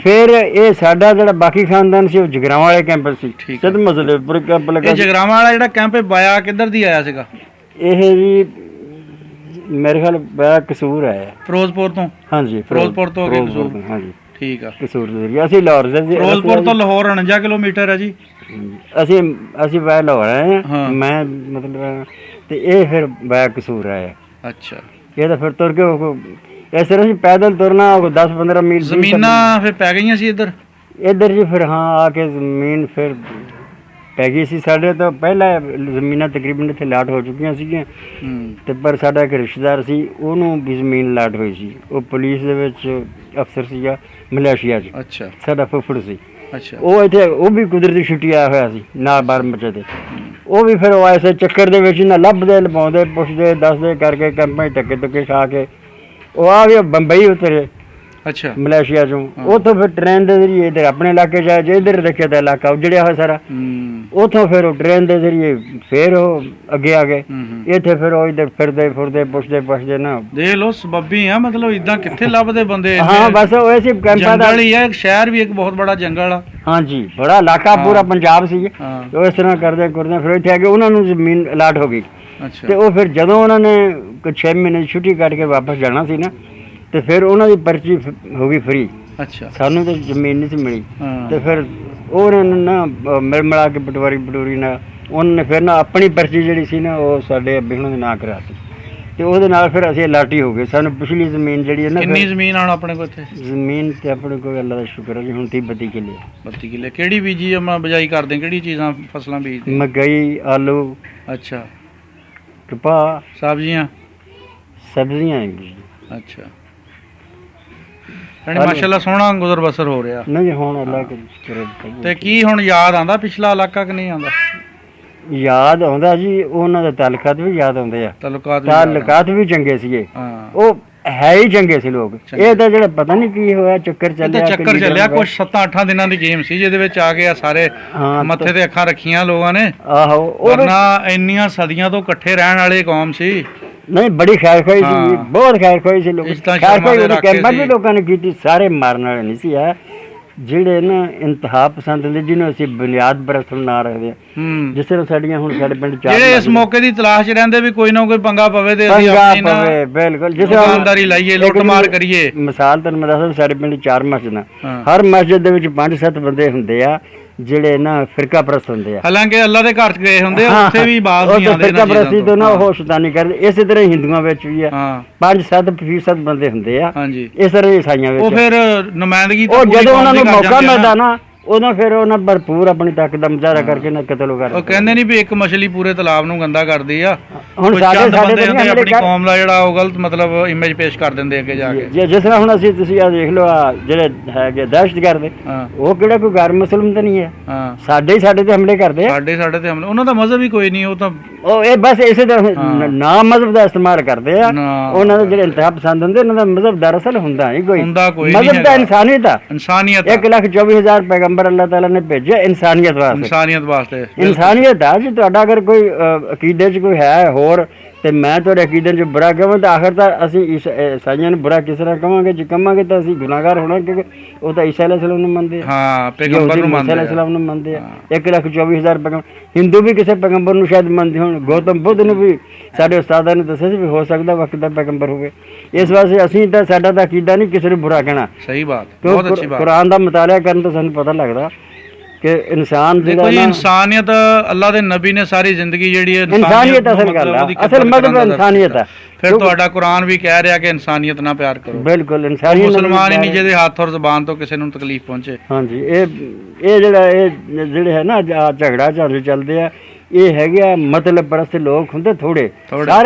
ਫਿਰ ਇਹ ਸਾਡਾ ਜਿਹੜਾ ਬਾਕੀ ਖਾਨਦਾਨ ਸੀ ਉਹ ਜਗਰਾਵਾਂ ਵਾਲੇ ਕੈਂਪ ਸੀ। ਸਦ ਮਸਲੇਪੁਰ ਕੈਂਪ ਲੱਗਾ। ਜਗਰਾਵਾਂ ਵਾਲਾ ਜਿਹੜਾ ਕੈਂਪ ਬਾਇਆ ਕਿੱਧਰ ਦੀ ਆਇਆ ਸੀਗਾ? ਇਹ ਜੀ ਮੇਰੇ ਖਿਆਲ ਬਾਇਆ ਕਸੂਰ ਆਇਆ, ਫਿਰੋਜ਼ਪੁਰ ਤੋਂ। ਹਾਂਜੀ, ਫਿਰੋਜ਼ਪੁਰ ਤੋਂ ਅੱਗੇ ਕਸੂਰ। ਹਾਂਜੀ, ਠੀਕ ਆ। ਕਸੂਰ ਦੇ ਅਸੀਂ ਲਾਹੌਰ ਦੇ। ਫਿਰੋਜ਼ਪੁਰ ਤੋਂ ਲਾਹੌਰ 49 ਕਿਲੋਮੀਟਰ ਹੈ ਜੀ। ਅਸੀਂ ਬਾਇਆ ਲਾਹੌਰ ਆਏ ਹਾਂ, ਮੈਂ ਮਤਲਬ, ਤੇ ਇਹ ਫਿਰ ਬਾਇਆ ਕਸੂਰ ਆਇਆ। ਅੱਛਾ, ਇਹ ਤਾਂ ਫਿਰ ਤੁਰ ਕੇ ਇਸ ਤਰ੍ਹਾਂ ਅਸੀਂ ਪੈਦਲ ਤੁਰਨਾ 10-15 ਮੀਲ। ਜ਼ਮੀਨਾਂ ਫਿਰ ਪੈ ਗਈਆਂ ਸੀ ਇੱਧਰ ਜੀ? ਫਿਰ ਹਾਂ, ਆ ਕੇ ਜ਼ਮੀਨ ਫਿਰ ਪੈ ਗਈ ਸੀ। ਸਾਡੇ ਤੋਂ ਪਹਿਲਾਂ ਜ਼ਮੀਨਾਂ ਤਕਰੀਬਨ ਇੱਥੇ ਲਾਟ ਹੋ ਚੁੱਕੀਆਂ ਸੀਗੀਆਂ, ਤੇ ਪਰ ਸਾਡਾ ਇੱਕ ਰਿਸ਼ਤੇਦਾਰ ਸੀ, ਉਹਨੂੰ ਵੀ ਜ਼ਮੀਨ ਲਾਟ ਹੋਈ ਸੀ। ਉਹ ਪੁਲਿਸ ਦੇ ਵਿੱਚ ਅਫਸਰ ਸੀਗਾ ਮਲੇਸ਼ੀਆ 'ਚ। ਅੱਛਾ, ਸਾਡਾ ਫੁੱਫੜ ਸੀ। ਅੱਛਾ, ਉਹ ਇੱਥੇ, ਉਹ ਵੀ ਕੁਦਰਤੀ ਛੁੱਟੀ ਆਇਆ ਹੋਇਆ ਸੀ ਨਾਲ ਬਾਰ ਬੱਚੇ ਤੇ। ਉਹ ਵੀ ਫਿਰ ਐਸੇ ਚੱਕਰ ਦੇ ਵਿੱਚ ਨਾ ਲੱਭਦੇ ਲਪਾਉਂਦੇ ਪੁੱਛਦੇ ਦੱਸਦੇ ਕਰਕੇ ਕੈਂਪਾਂ 'ਚ ਧੱਕੇ ਧੁੱਕੇ ਖਾ ਕੇ ਉਹ ਆ ਵੀ ਬੰਬਈ ਉਤਰੇ। ਅੱਛਾ, ਮਲੇਸ਼ੀਆ 'ਚੋਂ। ਉੱਥੋਂ ਫਿਰ ਟ੍ਰੇਨ ਦੇ ਜ਼ਰੀਏ ਇੱਧਰ ਆਪਣੇ ਇਲਾਕੇ 'ਚ ਆਏ, ਜੇ ਇੱਧਰ ਦੇਖਿਆ ਤਾਂ ਇਲਾਕਾ ਉਜੜਿਆ ਹੋਇਆ ਸਾਰਾ। ਉੱਥੋਂ ਫਿਰ ਉਹ ਟ੍ਰੇਨ ਦੇ ਜ਼ਰੀਏ ਫਿਰ ਉਹ ਅੱਗੇ ਆ ਗਏ। ਇੱਥੇ ਫਿਰ ਉਹ ਇੱਧਰ ਫਿਰਦੇ ਫੁਰਦੇ ਪੁੱਛਦੇ ਨਾ, ਦੇਖ ਲਓ ਸਬੱਬੀ ਆ। ਮਤਲਬ ਇਦਾਂ ਕਿੱਥੇ ਲੱਭਦੇ ਬੰਦੇ? ਹਾਂ, ਬਸ ਉਹ ਐਸੇ ਕੈਂਪਾਂ ਦਾ ਹੀ ਹੈ। ਸ਼ਹਿਰ ਵੀ ਇੱਕ ਬਹੁਤ ਬੜਾ ਜੰਗਲ ਆ। ਹਾਂਜੀ, ਬੜਾ ਇਲਾਕਾ ਪੂਰਾ ਪੰਜਾਬ ਸੀ। ਉਹ ਇਸ ਤਰ੍ਹਾਂ ਕਰਦੇ ਫਿਰ ਇੱਥੇ ਆ ਕੇ ਉਹਨਾਂ ਨੂੰ ਜ਼ਮੀਨ ਅਲਾਟ ਹੋ ਗਈ। ਤੇ ਉਹ ਫਿਰ ਜਦੋਂ ਉਹਨਾਂ ਨੇ 6 ਮਹੀਨੇ ਦੀ ਛੁੱਟੀ ਕੱਟ ਕੇ ਵਾਪਸ ਜਾਣਾ ਸੀ ਨਾ, ਤੇ ਫਿਰ ਉਹਨਾਂ ਦੀ ਪਰਚੀ ਹੋ ਗਈ ਫਰੀ। ਅੱਛਾ, ਸਾਨੂੰ ਤਾਂ ਜ਼ਮੀਨ ਨਹੀਂ ਸੀ ਮਿਲੀ। ਤੇ ਫਿਰ ਉਹਨਾਂ ਨੇ ਨਾ ਮਿਲ ਮਿਲਾ ਕੇ ਪਟਵਾਰੀ ਨਾਲ ਉਹਨਾਂ ਨੇ ਫਿਰ ਨਾ ਆਪਣੀ ਪਰਚੀ ਜਿਹੜੀ ਸੀ ਨਾ, ਉਹ ਸਾਡੇ ਅੱਬੇ ਹੁਣਾਂ ਦੇ ਨਾਂ ਕਰਾਤੀ, ਤੇ ਉਹਦੇ ਨਾਲ ਫਿਰ ਅਸੀਂ ਅਲਾਟੀ ਹੋ ਗਏ। ਸਾਨੂੰ ਪਿਛਲੀ ਜ਼ਮੀਨ ਜਿਹੜੀ ਹੈ ਨਾ। ਕਿੰਨੀ ਜ਼ਮੀਨ ਆਣ ਆਪਣੇ ਕੋਲ ਇੱਥੇ? ਜ਼ਮੀਨ ਤੇ ਆਪਣੇ ਕੋਲ ਅੱਲਾ ਦਾ ਸ਼ੁਕਰ ਹੈ ਜੀ, ਹੁਣ 30-32 ਕਿੱਲੇ। 32 ਕਿੱਲੇ। ਕਿਹੜੀ ਬੀਜੀ ਆਪਾਂ ਬਜਾਈ ਕਰਦੇ? ਕਿਹੜੀ ਚੀਜ਼ਾਂ ਫਸਲਾਂ ਬੀਜਦੇ? ਮਕਈ, ਆਲੂ। ਅੱਛਾ, ਕਪਾਹ, ਸਬਜ਼ੀਆਂ ਜੀ। ਅੱਛਾ, ਯਾਨੀ ਮਾਸ਼ਾਅੱਲਾ ਸੋਹਣਾ ਗੁਜ਼ਰ ਬਸਰ ਹੋ ਰਿਹਾ। ਨਹੀਂ ਹੁਣ ਅੱਲਾ ਕਰੇ। ਤੇ ਕੀ ਹੁਣ ਯਾਦ ਆਉਂਦਾ ਪਿਛਲਾ ਇਲਾਕਾ ਕਿ ਨਹੀਂ ਆਉਂਦਾ? ਯਾਦ ਆਉਂਦਾ ਜੀ, ਉਹਨਾਂ ਦੇ ਤਾਲੁਕਾਤ ਵੀ ਯਾਦ ਆਉਂਦੇ ਆ। ਤਾਲੁਕਾਤ ਵੀ ਚੰਗੇ ਸੀਗੇ, ਉਹ ਹੈ ਹੀ ਚੰਗੇ ਸੀ ਲੋਕ। ਇਹ ਤਾਂ ਜਿਹੜਾ ਪਤਾ ਨਹੀਂ ਕੀ ਹੋਇਆ, ਚੱਕਰ ਚੱਲਿਆ ਕੁਛ 7-8 ਦਿਨਾਂ ਦੀ ਗੇਮ ਸੀ ਜਿਹਦੇ ਵਿੱਚ ਆ ਕੇ ਸਾਰੇ ਮੱਥੇ ਤੇ ਅੱਖਾਂ ਰੱਖੀਆਂ ਲੋਕਾਂ ਨੇ। ਆਹੋ, ਵਰਨਾ ਇੰਨੀਆਂ ਸਦੀਆਂ ਤੋਂ ਇਕੱਠੇ ਰਹਿਣ ਵਾਲੇ ਕੌਮ ਸੀ। ਨਹੀਂ, ਬੜੀ ਖੈਰ ਖੋਈ ਸੀ, ਬਹੁਤ ਖੈਰ ਖੋਈ ਸੀ। ਲੋਕ ਖੈਰ ਖੋਈ ਕੈਂਪਾਂ ਵੀ ਲੋਕਾਂ ਨੇ ਕੀਤੀ, ਸਾਰੇ ਮਾਰਨ ਵਾਲੇ ਨਹੀਂ ਸੀ। ਹੈ ਜਿਹੜੇ ਨਾ ਇੰਤਹਾ ਪਸੰਦ ਨੇ, ਜਿਹਨੂੰ ਅਸੀਂ ਬੁਨਿਆਦ ਪਰਸਤ ਨਾਂ ਰੱਖਦੇ ਆ। ਜਿਸ ਤਰ੍ਹਾਂ ਸਾਡੀਆਂ ਹੁਣ ਸਾਡੇ ਪਿੰਡ ਜਿਹੜੇ ਇਸ ਮੌਕੇ ਦੀ ਤਲਾਸ਼ ਰਹਿੰਦੇ ਵੀ ਕੋਈ ਨਾ ਕੋਈ ਪੰਗਾ ਪਵੇ ਤੇ ਅਸੀਂ ਆਪਣੀ ਨਾ ਬਿਲਕੁਲ ਜਿਸ ਦੁਕਾਨਦਾਰੀ ਲਾਈਏ, ਲੁੱਟ ਮਾਰ ਕਰੀਏ। ਮਿਸਾਲ ਤੁਹਾਨੂੰ ਮੈਂ ਦੱਸਦਾ, ਸਾਡੇ ਪਿੰਡ 4 ਮਸਜਿਦਾਂ, ਹਰ ਮਸਜਿਦ ਦੇ ਵਿੱਚ 5-7 ਬੰਦੇ ਹੁੰਦੇ ਆ ਜਿਹੜੇ ਨਾ ਫਿਰਕਾ ਪ੍ਰਸਤ ਹੁੰਦੇ ਆ। ਹਾਲਾਂਕਿ ਅੱਲਾ ਦੇ ਘਰ ਚ ਗਏ ਹੁੰਦੇ ਆ, ਉੱਥੇ ਵੀ ਬਾਜ਼ ਨਹੀਂ ਆਉਂਦੇ। ਫਿਰਕਾ ਪ੍ਰਸਤੀ ਤੋਂ ਨਾ ਉਹ ਸ਼ੈਤਾਨੀ ਕਰਦੇ। ਇਸੇ ਤਰ੍ਹਾਂ ਹਿੰਦੂਆਂ ਵਿੱਚ ਵੀ ਆ 5-7% ਬੰਦੇ ਹੁੰਦੇ ਆ। ਇਸ ਤਰ੍ਹਾਂ ਈਸਾਈਆਂ ਵਿੱਚ ਉਹ ਫਿਰ ਨੁਮਾਇੰਦਗੀ ਉਹ ਜਦੋਂ ਉਹਨਾਂ ਨੂੰ ਮੌਕਾ ਮਿਲਦਾ ਨਾ, ਉਦੋਂ ਫਿਰ ਉਹਨਾਂ ਭਰਪੂਰ ਆਪਣੀ ਤਾਕਤ ਦਾ ਮੁਜ਼ਾਹਰਾ ਕਰਕੇ ਨਾ ਕਤਲ ਕਰ ਉਹ ਕਹਿੰਦੇ ਨਹੀਂ ਵੀ ਇੱਕ ਮਛਲੀ ਪੂਰੇ ਤਾਲਾਬ ਨੂੰ ਗੰਦਾ ਕਰਦੀ ਆ। ਹੁਣ ਸਾਡੇ ਆਪਣੀ ਕੌਮ ਦਾ ਜਿਹੜਾ ਉਹ ਗਲਤ ਮਤਲਬ ਇਮੇਜ ਪੇਸ਼ ਕਰ ਦਿੰਦੇ ਅੱਗੇ ਜਾ ਕੇ। ਜਿਸ ਤਰ੍ਹਾਂ ਹੁਣ ਅਸੀਂ ਤੁਸੀਂ ਆ ਦੇਖ ਲਓ ਆ ਜਿਹੜੇ ਹੈਗੇ ਦਹਿਸ਼ਤਗਰਦ ਉਹ ਕਿਹੜਾ ਕੋਈ ਗੈਰ ਮੁਸਲਮ ਤਾਂ ਨਹੀਂ ਹੈ, ਸਾਡੇ ਤੇ ਹਮਲੇ ਕਰਦੇ ਆ। ਸਾਡੇ ਤੇ ਹਮਲੇ, ਉਹਨਾਂ ਦਾ ਮਜ਼ਹਬ ਹੀ ਕੋਈ ਨਹੀਂ, ਉਹ ਤਾਂ ਉਹ ਇਹ ਬਸ ਇਸੇ ਤਰ੍ਹਾਂ ਨਾਮ ਮਜ਼ਹਬ ਦਾ ਇਸਤੇਮਾਲ ਕਰਦੇ ਆ। ਉਹਨਾਂ ਦੇ ਜਿਹੜੇ ਇੰਤਹਾ ਪਸੰਦ ਹੁੰਦੇ ਉਹਨਾਂ ਦਾ ਮਜ਼ਹਬ ਦਰਅਸਲ ਹੁੰਦਾ ਨਹੀਂ ਕੋਈ, ਮਜ਼ਹਬ ਤਾਂ ਇਨਸਾਨੀਅਤ ਆ। 1,24,000 ਪੈਗੰਬਰ ਅੱਲਾਹ ਤਾਲਾ ਨੇ ਭੇਜਿਆ ਇਨਸਾਨੀਅਤ ਵਾਸਤੇ। ਇਨਸਾਨੀਅਤ ਆ ਜੀ। ਤੁਹਾਡਾ ਅਗਰ ਕੋਈ ਅਕੀਦੇ 'ਚ ਕੋਈ ਹੈ ਹੋਰ ਤੇ ਮੈਂ ਤੁਹਾਡੇ ਅਕੀਦੇ 'ਚ ਬੁਰਾ ਕਹਾਂ ਤਾਂ ਆਖਰ ਤਾਂ ਅਸੀਂ ਈਸਾਈਆਂ ਨੂੰ ਬੁਰਾ ਕਿਸ ਤਰ੍ਹਾਂ ਕਵਾਂਗੇ? ਜੇ ਕਵਾਂਗੇ ਤਾਂ ਅਸੀਂ ਗੁਨਾਹਗਾਰ ਹੋਣਾ, ਕਿਉਂਕਿ ਉਹ ਤਾਂ ਈਸਾ ਅਲੈਹਿਸਲਾਮ ਨੂੰ ਮੰਨਦੇ ਆ, ਪੈਗੰਬਰ ਨੂੰ ਮੰਨਦੇ ਆ। 1,24,000 ਪੈਗੰਬਰ, ਹਿੰਦੂ ਵੀ ਕਿਸੇ ਪੈਗੰਬਰ ਨੂੰ ਸ਼ਾਇਦ ਮੰਨਦੇ ਹੋਣ। ਗੌਤਮ ਬੁੱਧ ਨੂੰ ਵੀ ਸਾਡੇ ਉਸਤਾਦਾਂ ਨੇ ਦੱਸਿਆ ਸੀ ਵੀ ਹੋ ਸਕਦਾ ਵਕਤ ਦਾ ਪੈਗੰਬਰ ਹੋਵੇ। ਇਸ ਵਾਸਤੇ ਅਸੀਂ ਤਾਂ ਸਾਡਾ ਤਾਂ ਅਕੀਦਾ ਨਹੀਂ ਕਿਸੇ ਨੂੰ ਬੁਰਾ ਕਹਿਣਾ। ਸਹੀ ਬਾਤ, ਬਹੁਤ ਅੱਛੀ ਬਾਤ। ਕੁਰਾਨ ਦਾ ਮੁਤਾਲਿਆ ਕਰਨ ਤੋਂ ਸਾਨੂੰ ਪਤਾ ਲੱਗਦਾ ਕਿ ਇਨਸਾਨ ਦੇਖੋ ਜੀ, ਇਨਸਾਨੀਅਤ ਅੱਲਾਹ ਦੇ ਨਬੀ ਨੇ ਸਾਰੀ ਜ਼ਿੰਦਗੀ ਜਿਹੜੀ ਹੈ ਇਨਸਾਨੀਅਤ ਅਸਲ ਗੱਲ ਆ, ਅਸਲ ਮਤਲਬ ਇਨਸਾਨੀਅਤ ਆ। ਫਿਰ ਤੁਹਾਡਾ ਕੁਰਾਨ ਵੀ ਕਹਿ ਰਿਹਾ ਕਿ ਇਨਸਾਨੀਅਤ ਨਾਲ ਪਿਆਰ ਕਰੋ। ਬਿਲਕੁਲ ਇਨਸਾਨੀਅਤ, ਮੁਸਲਮਾਨ ਹੀ ਨਹੀਂ ਜਿਹਦੇ ਹੱਥ ਔਰ ਜ਼ਬਾਨ ਤੋਂ ਕਿਸੇ ਨੂੰ ਤਕਲੀਫ ਪਹੁੰਚੇ। ਹਾਂਜੀ, ਇਹ ਜਿਹੜੇ ਹੈ ਨਾ ਝਗੜਾ ਝਾਂਜੇ ਚੱਲਦੇ ਆ, ਇਹ ਹੈਗੇ ਆ ਮਤਲਬ ਪਰਸਤ ਲੋਕ ਹੁੰਦੇ ਥੋੜੇ,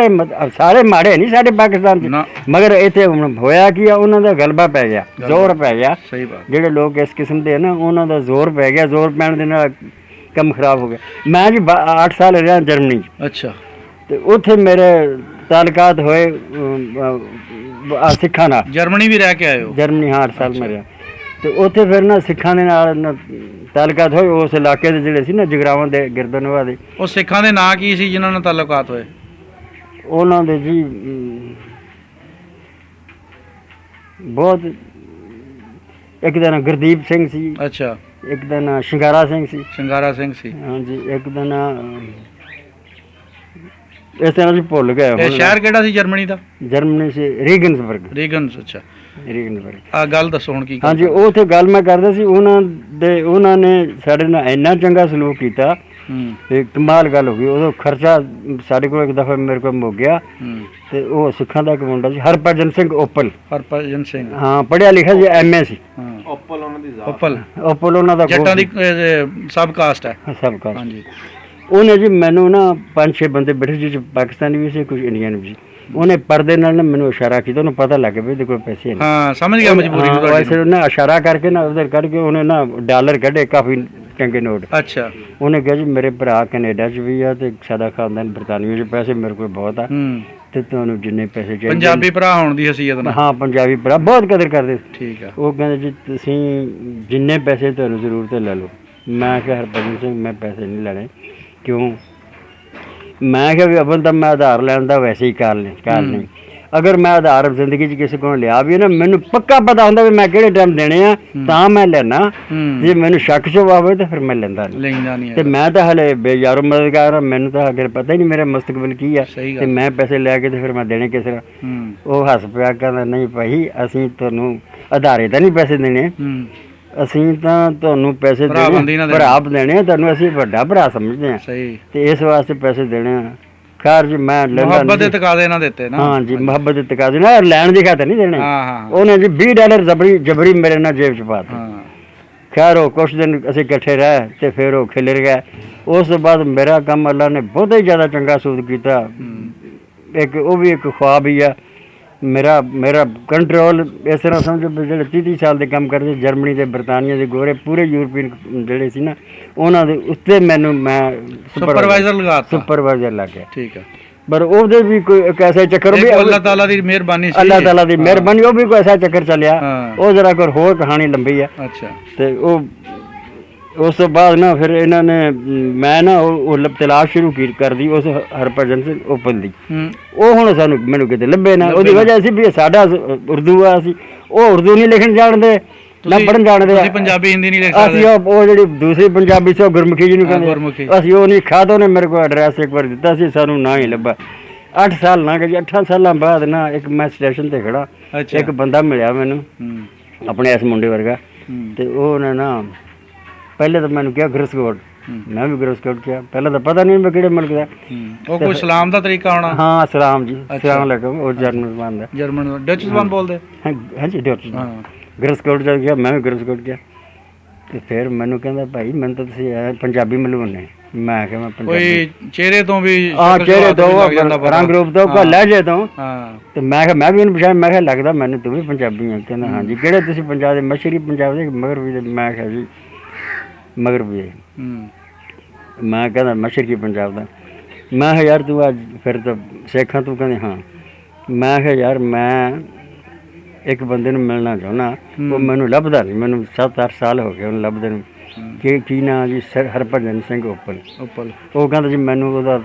ਸਾਰੇ ਮਾੜੇ ਨਹੀਂ ਸਾਡੇ ਪਾਕਿਸਤਾਨ 'ਚ, ਮਗਰ ਇੱਥੇ ਹੋਇਆ ਕੀ ਆ, ਉਹਨਾਂ ਦਾ ਗਲਬਾ ਪੈ ਗਿਆ, ਜ਼ੋਰ ਪੈ ਗਿਆ। ਸਹੀ ਬਾਤ। ਜਿਹੜੇ ਲੋਕ ਇਸ ਕਿਸਮ ਦੇ ਨਾ ਉਹਨਾਂ ਦਾ ਜ਼ੋਰ ਪੈ ਗਿਆ, ਜ਼ੋਰ ਪੈਣ ਦੇ ਨਾਲ ਕੰਮ ਖਰਾਬ ਹੋ ਗਿਆ। ਮੈਂ ਜੀ 8 ਸਾਲ ਰਿਹਾ ਜਰਮਨੀ 'ਚ। ਅੱਛਾ। ਤੇ ਉੱਥੇ ਮੇਰੇ ਤਾਲੁਕਾਤ ਹੋਏ ਸਿੱਖਾਂ ਨਾਲ। ਜਰਮਨੀ ਵੀ ਰਹਿ ਕੇ ਆਏ ਹੋ? ਜਰਮਨੀ, ਹਾਂ 8 ਸਾਲ ਮੈਂ ਰਿਹਾ। ਤੇ ਉੱਥੇ ਫਿਰ ਨਾ ਸਿੱਖਾਂ ਦੇ ਨਾਲ ਤਾਲੁਕਾਤ ਹੋਏ। ਉਸ ਇਲਾਕੇ ਦੇ ਜਿਹੜੇ ਸੀ ਨਾ ਜਗਰਾਵਾਂ ਦੇ ਗਿਰਦਨਵਾ ਦੇ, ਉਹ ਸਿੱਖਾਂ ਦੇ ਨਾਂ ਕੀ ਸੀ ਜਿਨ੍ਹਾਂ ਨਾਲ ਤਾਲੁਕਾਤ ਹੋਏ? ਉਹਨਾਂ ਦੇ ਜੀ ਬਹੁਤ, ਇੱਕ ਦਾ ਨਾਂ ਗੁਰਦੀਪ ਸਿੰਘ ਸੀ। ਅੱਛਾ। ਇੱਕ ਦਾ ਨਾਂ ਸ਼ਿੰਗਾਰਾ ਸਿੰਘ ਸੀ। ਹਾਂਜੀ, ਇੱਕ ਦਾ ਨਾਂ ਇਸ ਤਰ੍ਹਾਂ ਅਸੀਂ ਭੁੱਲ ਗਏ। ਇਹ ਸ਼ਹਿਰ ਕਿਹੜਾ ਸੀ ਜਰਮਨੀ ਦਾ? ਜਰਮਨੀ ਸੀ ਰੀਗਨਸਬਰਗ। ਅੱਛਾ, ਰੀਗਨਸਬਰਗ। ਆ ਗੱਲ ਦੱਸੋ ਹੁਣ ਕੀ? ਹਾਂਜੀ, ਉਹ ਉੱਥੇ ਗੱਲ ਮੈਂ ਕਰਦਾ ਸੀ, ਉਹਨਾਂ ਨੇ ਸਾਡੇ ਨਾਲ ਇੰਨਾ ਚੰਗਾ ਸਲੂਕ ਕੀਤਾ, ਕਮਾਲ ਗੱਲ ਹੋ ਗਈ। ਉਦੋਂ ਖਰਚਾ ਸਾਡੇ ਕੋਲ ਇੱਕ ਦਫਾ ਮੇਰੇ ਕੋਲ ਮੁੱਕ ਗਿਆ, ਤੇ ਉਹ ਸਿੱਖਾਂ ਦਾ ਇੱਕ ਮੁੰਡਾ ਸੀ ਹਰਭਜਨ ਸਿੰਘ ਓਪਲ। ਹਰਭਜਨ ਸਿੰਘ, ਹਾਂ, ਪੜ੍ਹਿਆ ਲਿਖਿਆ ਸੀ, MA ਸੀ। ਓਪਲ ਉਹਨਾਂ ਦਾ ਜੱਟਾਂ ਦੀ ਸਬ ਕਾਸਟ ਹੈ। ਸਬ ਕਾਸਟ। ਹਾਂਜੀ। ਉਹਨੇ ਜੀ ਮੈਨੂੰ ਨਾ 5-6 ਬੰਦੇ ਬੈਠੇ ਸੀ, ਪਾਕਿਸਤਾਨੀ ਵੀ ਸੀ, ਕੁਝ ਇੰਡੀਅਨ ਵੀ ਸੀ। ਉਹਨੇ ਪਰਦੇ ਨਾਲ ਨਾ ਮੈਨੂੰ ਇਸ਼ਾਰਾ ਕੀਤਾ, ਉਹਨੂੰ ਪਤਾ ਲੱਗ ਗਿਆ ਵੀ ਇਹਦੇ ਕੋਲ ਪੈਸੇ ਨਹੀਂ। ਹਾਂ, ਸਮਝ ਗਿਆ ਮਜਬੂਰੀ ਨੂੰ ਤੁਹਾਡੀ। ਵੈਸੇ ਨਾ ਇਸ਼ਾਰਾ ਕਰਕੇ ਨਾ ਉਧਰ ਕਰਕੇ ਉਹਨੇ ਨਾ ਡਾਲਰ ਕੱਢੇ, ਕਾਫੀ ਚੰਗੇ ਨੋਟ। ਅੱਛਾ। ਉਹਨੇ ਕਿਹਾ ਜੀ ਮੇਰੇ ਭਰਾ ਕੈਨੇਡਾ 'ਚ ਵੀ ਆ ਤੇ ਸਾਡਾ ਖਾਨਦਾਨ ਬਰਤਾਨੀਆ 'ਚ, ਪੈਸੇ ਮੇਰੇ ਕੋਲ ਬਹੁਤ ਆ ਤੇ ਤੁਹਾਨੂੰ ਜਿੰਨੇ ਪੈਸੇ ਚਾਹੀਦੇ। ਪੰਜਾਬੀ ਭਰਾ ਹੋਣ ਦੀ ਹਸੀਅਤ ਨਾਲ। ਹਾਂ, ਪੰਜਾਬੀ ਭਰਾ ਬਹੁਤ ਕਦਰ ਕਰਦੇ। ਠੀਕ ਆ। ਉਹ ਕਹਿੰਦੇ ਜੀ ਤੁਸੀਂ ਜਿੰਨੇ ਪੈਸੇ ਤੁਹਾਨੂੰ ਜ਼ਰੂਰਤ ਹੈ ਲੈ ਲਓ। ਮੈਂ ਕਿਹਾ ਹਰਭਜਨ ਸਿੰਘ ਮੈਂ ਪੈਸੇ ਨਹੀਂ ਲੈਣੇ। ਕਿਉਂ? ਮੈਂ ਕਿਹਾ ਵੀ ਅਵਲ ਤਾਂ ਮੈਂ ਆਧਾਰ ਲੈਣ ਦਾ ਵੈਸੇ ਹੀ ਕਾਰ ਨਹੀਂ। ਅਗਰ ਮੈਂ ਆਧਾਰ ਜ਼ਿੰਦਗੀ 'ਚ ਕਿਸੇ ਕੋਲ ਲਿਆ ਵੀ ਨਾ, ਮੈਨੂੰ ਪੱਕਾ ਪਤਾ ਹੁੰਦਾ ਵੀ ਮੈਂ ਕਿਹੜੇ ਟਾਈਮ ਦੇਣੇ ਆ, ਤਾਂ ਮੈਂ ਲੈਣਾ। ਜੇ ਮੈਨੂੰ ਸ਼ੱਕ ਚ ਆਵੇ ਤਾਂ ਫਿਰ ਮੈਂ ਲੈਂਦਾ ਨਹੀਂ। ਤੇ ਮੈਂ ਤਾਂ ਹਲੇ ਬੇਯਾਰੋ ਮਦਦਗਾਰ, ਮੈਨੂੰ ਤਾਂ ਅਗਰ ਪਤਾ ਹੀ ਨਹੀਂ ਮੇਰਾ ਮੁਸਤਕਬਲ ਕੀ ਆ, ਤੇ ਮੈਂ ਪੈਸੇ ਲੈ ਕੇ ਤੇ ਫਿਰ ਮੈਂ ਦੇਣੇ ਕਿਸ ਤਰ੍ਹਾਂ? ਉਹ ਹੱਸ ਪਿਆ, ਕਹਿੰਦਾ ਨਹੀਂ ਭਾਈ, ਅਸੀਂ ਤੁਹਾਨੂੰ ਆਧਾਰੇ ਤਾਂ ਨਹੀਂ ਪੈਸੇ ਦੇਣੇ, ਅਸੀਂ ਤਾਂ ਤੁਹਾਨੂੰ ਪੈਸੇ ਭਰਾ ਦੇਣੇ ਆ, ਤੁਹਾਨੂੰ ਅਸੀਂ ਵੱਡਾ ਭਰਾ ਸਮਝਦੇ ਆ, ਤੇ ਇਸ ਵਾਸਤੇ ਪੈਸੇ ਦੇਣੇ ਆ। ਖੈਰ ਜੀ ਮੈਂ ਮੁਹੱਬਤ ਦੇ ਤਕਾਜ਼ੇ ਨਾਲ ਦਿੱਤੇ ਨਾ। ਹਾਂ ਜੀ, ਮੁਹੱਬਤ ਦੇ ਤਕਾਜ਼ੇ ਨਾਲ, ਲੈਣ ਦੀ ਖਾਤਰ ਨਹੀਂ ਦੇਣੇ। ਉਹਨੇ ਜੀ $20 ਜਬਰੀ ਮੇਰੇ ਨਾਲ ਜੇਬ 'ਚ ਪਾ ਦਿੱਤੇ। ਖੈਰ ਉਹ ਕੁਛ ਦਿਨ ਅਸੀਂ ਇਕੱਠੇ ਰਹੇ ਤੇ ਫਿਰ ਉਹ ਖਿਲਰ ਗਏ। ਉਸ ਤੋਂ ਬਾਅਦ ਮੇਰਾ ਕੰਮ ਅੱਲਾ ਨੇ ਬਹੁਤ ਹੀ ਜ਼ਿਆਦਾ ਚੰਗਾ ਸੂਦ ਕੀਤਾ। ਇੱਕ ਉਹ ਵੀ ਇੱਕ ਖੁਆਬ ਹੀ ਆ ਮੇਰਾ ਕੰਟਰੋਲ। ਇਸ ਤਰ੍ਹਾਂ ਸਮਝੋ ਜਿਹੜੇ 30 ਸਾਲ ਦੇ ਕੰਮ ਕਰਦੇ ਜਰਮਨੀ ਦੇ, ਬਰਤਾਨੀਆ ਦੇ ਗੋਰੇ, ਪੂਰੇ ਯੂਰਪੀਅਨ ਜਿਹੜੇ ਸੀ ਨਾ, ਉਹਨਾਂ ਦੇ ਉੱਤੇ ਮੈਂ ਸੁਪਰਵਾਈਜ਼ਰ ਲੱਗ ਗਿਆ। ਠੀਕ ਹੈ। ਪਰ ਉਹਦੇ ਵੀ ਕੋਈ ਇੱਕ ਐਸਾ ਚੱਕਰ ਵੀ ਅੱਲਾਹ ਤਾਲਾ ਦੀ ਮਿਹਰਬਾਨੀ ਸੀ। ਅੱਲਾਹ ਤਾਲਾ ਦੀ ਮਿਹਰਬਾਨੀ, ਉਹ ਵੀ ਕੋਈ ਐਸਾ ਚੱਕਰ ਚੱਲਿਆ। ਉਹ ਜਰਾ ਕੋਈ ਹੋਰ ਕਹਾਣੀ ਲੰਬੀ ਆ। ਅੱਛਾ। ਤੇ ਉਸ ਤੋਂ ਬਾਅਦ ਨਾ ਫਿਰ ਇਹਨਾਂ ਨੇ ਮੈਂ ਨਾ ਉਹ ਤਲਾਸ਼ ਸ਼ੁਰੂ ਕਰਦੀ ਉਸ ਹਰਭਜਨ ਸਿੰਘ ਓਪਲ ਦੀ। ਉਹ ਹੁਣ ਮੈਨੂੰ ਕਿਤੇ ਲੱਭੇ ਨਾ। ਉਹਦੀ ਵਜ੍ਹਾ ਸੀ ਵੀ ਸਾਡਾ ਉਰਦੂ ਆ, ਅਸੀਂ ਉਹ ਉਰਦੂ ਨਹੀਂ ਲਿਖਣ ਜਾਣਦੇ ਨਾ ਪੜ੍ਹਨ ਜਾਣਦੇ। ਪੰਜਾਬੀ ਹਿੰਦੀ ਨਹੀਂ ਲਿਖ ਸਕਦੇ। ਅਸੀਂ ਉਹ ਜਿਹੜੀ ਦੂਸਰੀ ਪੰਜਾਬੀ ਸੀ ਉਹ ਗੁਰਮੁਖੀ ਜਿਹਨੂੰ ਕਹਿੰਦੇ, ਅਸੀਂ ਉਹ ਨਹੀਂ। ਖਾਦ ਉਹਨੇ ਮੇਰੇ ਕੋਲ ਐਡਰੈਸ ਇੱਕ ਵਾਰ ਦਿੱਤਾ ਸੀ, ਸਾਨੂੰ ਨਾ ਹੀ ਲੱਭਾ। 8 ਸਾਲ ਨਾ ਗਏ। 8 ਸਾਲਾਂ ਬਾਅਦ ਨਾ ਇੱਕ ਮੈਂ ਸਟੇਸ਼ਨ ਤੇ ਖੜਾ, ਇੱਕ ਬੰਦਾ ਮਿਲਿਆ ਮੈਨੂੰ ਆਪਣੇ ਇਸ ਮੁੰਡੇ ਵਰਗਾ, ਤੇ ਉਹਨੇ ਨਾ ਪਹਿਲੇ ਤਾਂ ਮੈਨੂੰ ਕਿਹਾ ਗਰਸਕੋਟ। ਮੈਂ ਵੀ ਗਰਸਕੋਟ ਕਿਹਾ। ਪਹਿਲਾਂ ਤਾਂ ਪਤਾ ਨਹੀਂ ਮੈਂ ਕਿਹੜੇ ਮੁਲਕ ਦਾ। ਉਹ ਕੋਈ ਸਲਾਮ ਦਾ ਤਰੀਕਾ ਹੋਣਾ। ਹਾਂ, ਸਲਾਮ ਜੀ, ਸਲਾਮ ਅਲੈਕੁਮ। ਉਹ ਜਰਮਨ ਜ਼ਬਾਨ ਦਾ। ਡੱਚ ਜ਼ਬਾਨ ਬੋਲਦੇ? ਹਾਂਜੀ, ਡੱਚ। ਗਰਸਕੋਟ ਜਾ ਗਿਆ, ਮੈਂ ਵੀ ਗਰਸਕੋਟ ਗਿਆ। ਤੇ ਫਿਰ ਮੈਨੂੰ ਕਹਿੰਦਾ ਭਾਈ ਮੈਨੂੰ ਤਾਂ ਤੁਸੀਂ ਪੰਜਾਬੀ ਮਲੂਨੇ। ਮੈਂ ਕਿਹਾ ਮੈਂ ਪੰਜਾਬੀ ਕੋਈ ਚਿਹਰੇ ਤੋਂ ਵੀ ਚਿਹਰੇ ਤੋਂ ਰੰਗ ਰੂਪ ਤੋਂ ਕੋਈ ਲਹਿਜੇ ਤੋਂ। ਹਾਂ ਤੇ ਮੈਂ ਕਿਹਾ ਮੈਂ ਵੀ ਉਹਨੂੰ ਪਛਾਣ। ਮੈਂ ਕਿਹਾ ਲੱਗਦਾ ਮੈਨੂੰ ਤੂੰ ਵੀ ਪੰਜਾਬੀ ਆ। ਕਹਿੰਦਾ ਹਾਂਜੀ। ਕਿਹੜੇ ਤੁਸੀਂ ਪੰਜਾਬ ਦੇ? ਮਸ਼ਹਰੀ ਪੰਜਾਬ ਦੇ ਮਗਰਬੀ ਦੇ? ਮੈਂ ਕਿਹਾ ਜੀ ਮਗਰਬੀ ਦੇ। ਮੈਂ ਕਹਿੰਦਾ ਮਸ਼ਰਕੀ ਪੰਜਾਬ ਦਾ। ਮੈਂ ਕਿਹਾ ਯਾਰ ਤੂੰ ਅੱਜ ਫਿਰ ਤਾਂ ਸਿੱਖਾਂ? ਤੂੰ ਕਹਿੰਦੇ ਹਾਂ। ਮੈਂ ਕਿਹਾ ਯਾਰ ਮੈਂ ਇੱਕ ਬੰਦੇ ਨੂੰ ਮਿਲਣਾ ਚਾਹੁੰਦਾ, ਉਹ ਮੈਨੂੰ ਲੱਭਦਾ ਨਹੀਂ। ਮੈਨੂੰ 7-8 ਸਾਲ ਹੋ ਗਏ ਉਹਨੂੰ ਲੱਭਦੇ ਨੂੰ। ਕੀ ਨਾਂ ਜੀ? ਹਰਭਜਨ ਸਿੰਘ ਉੱਪਲ। ਉਹ ਕਹਿੰਦਾ ਜੀ ਮੈਨੂੰ ਉਹਦਾ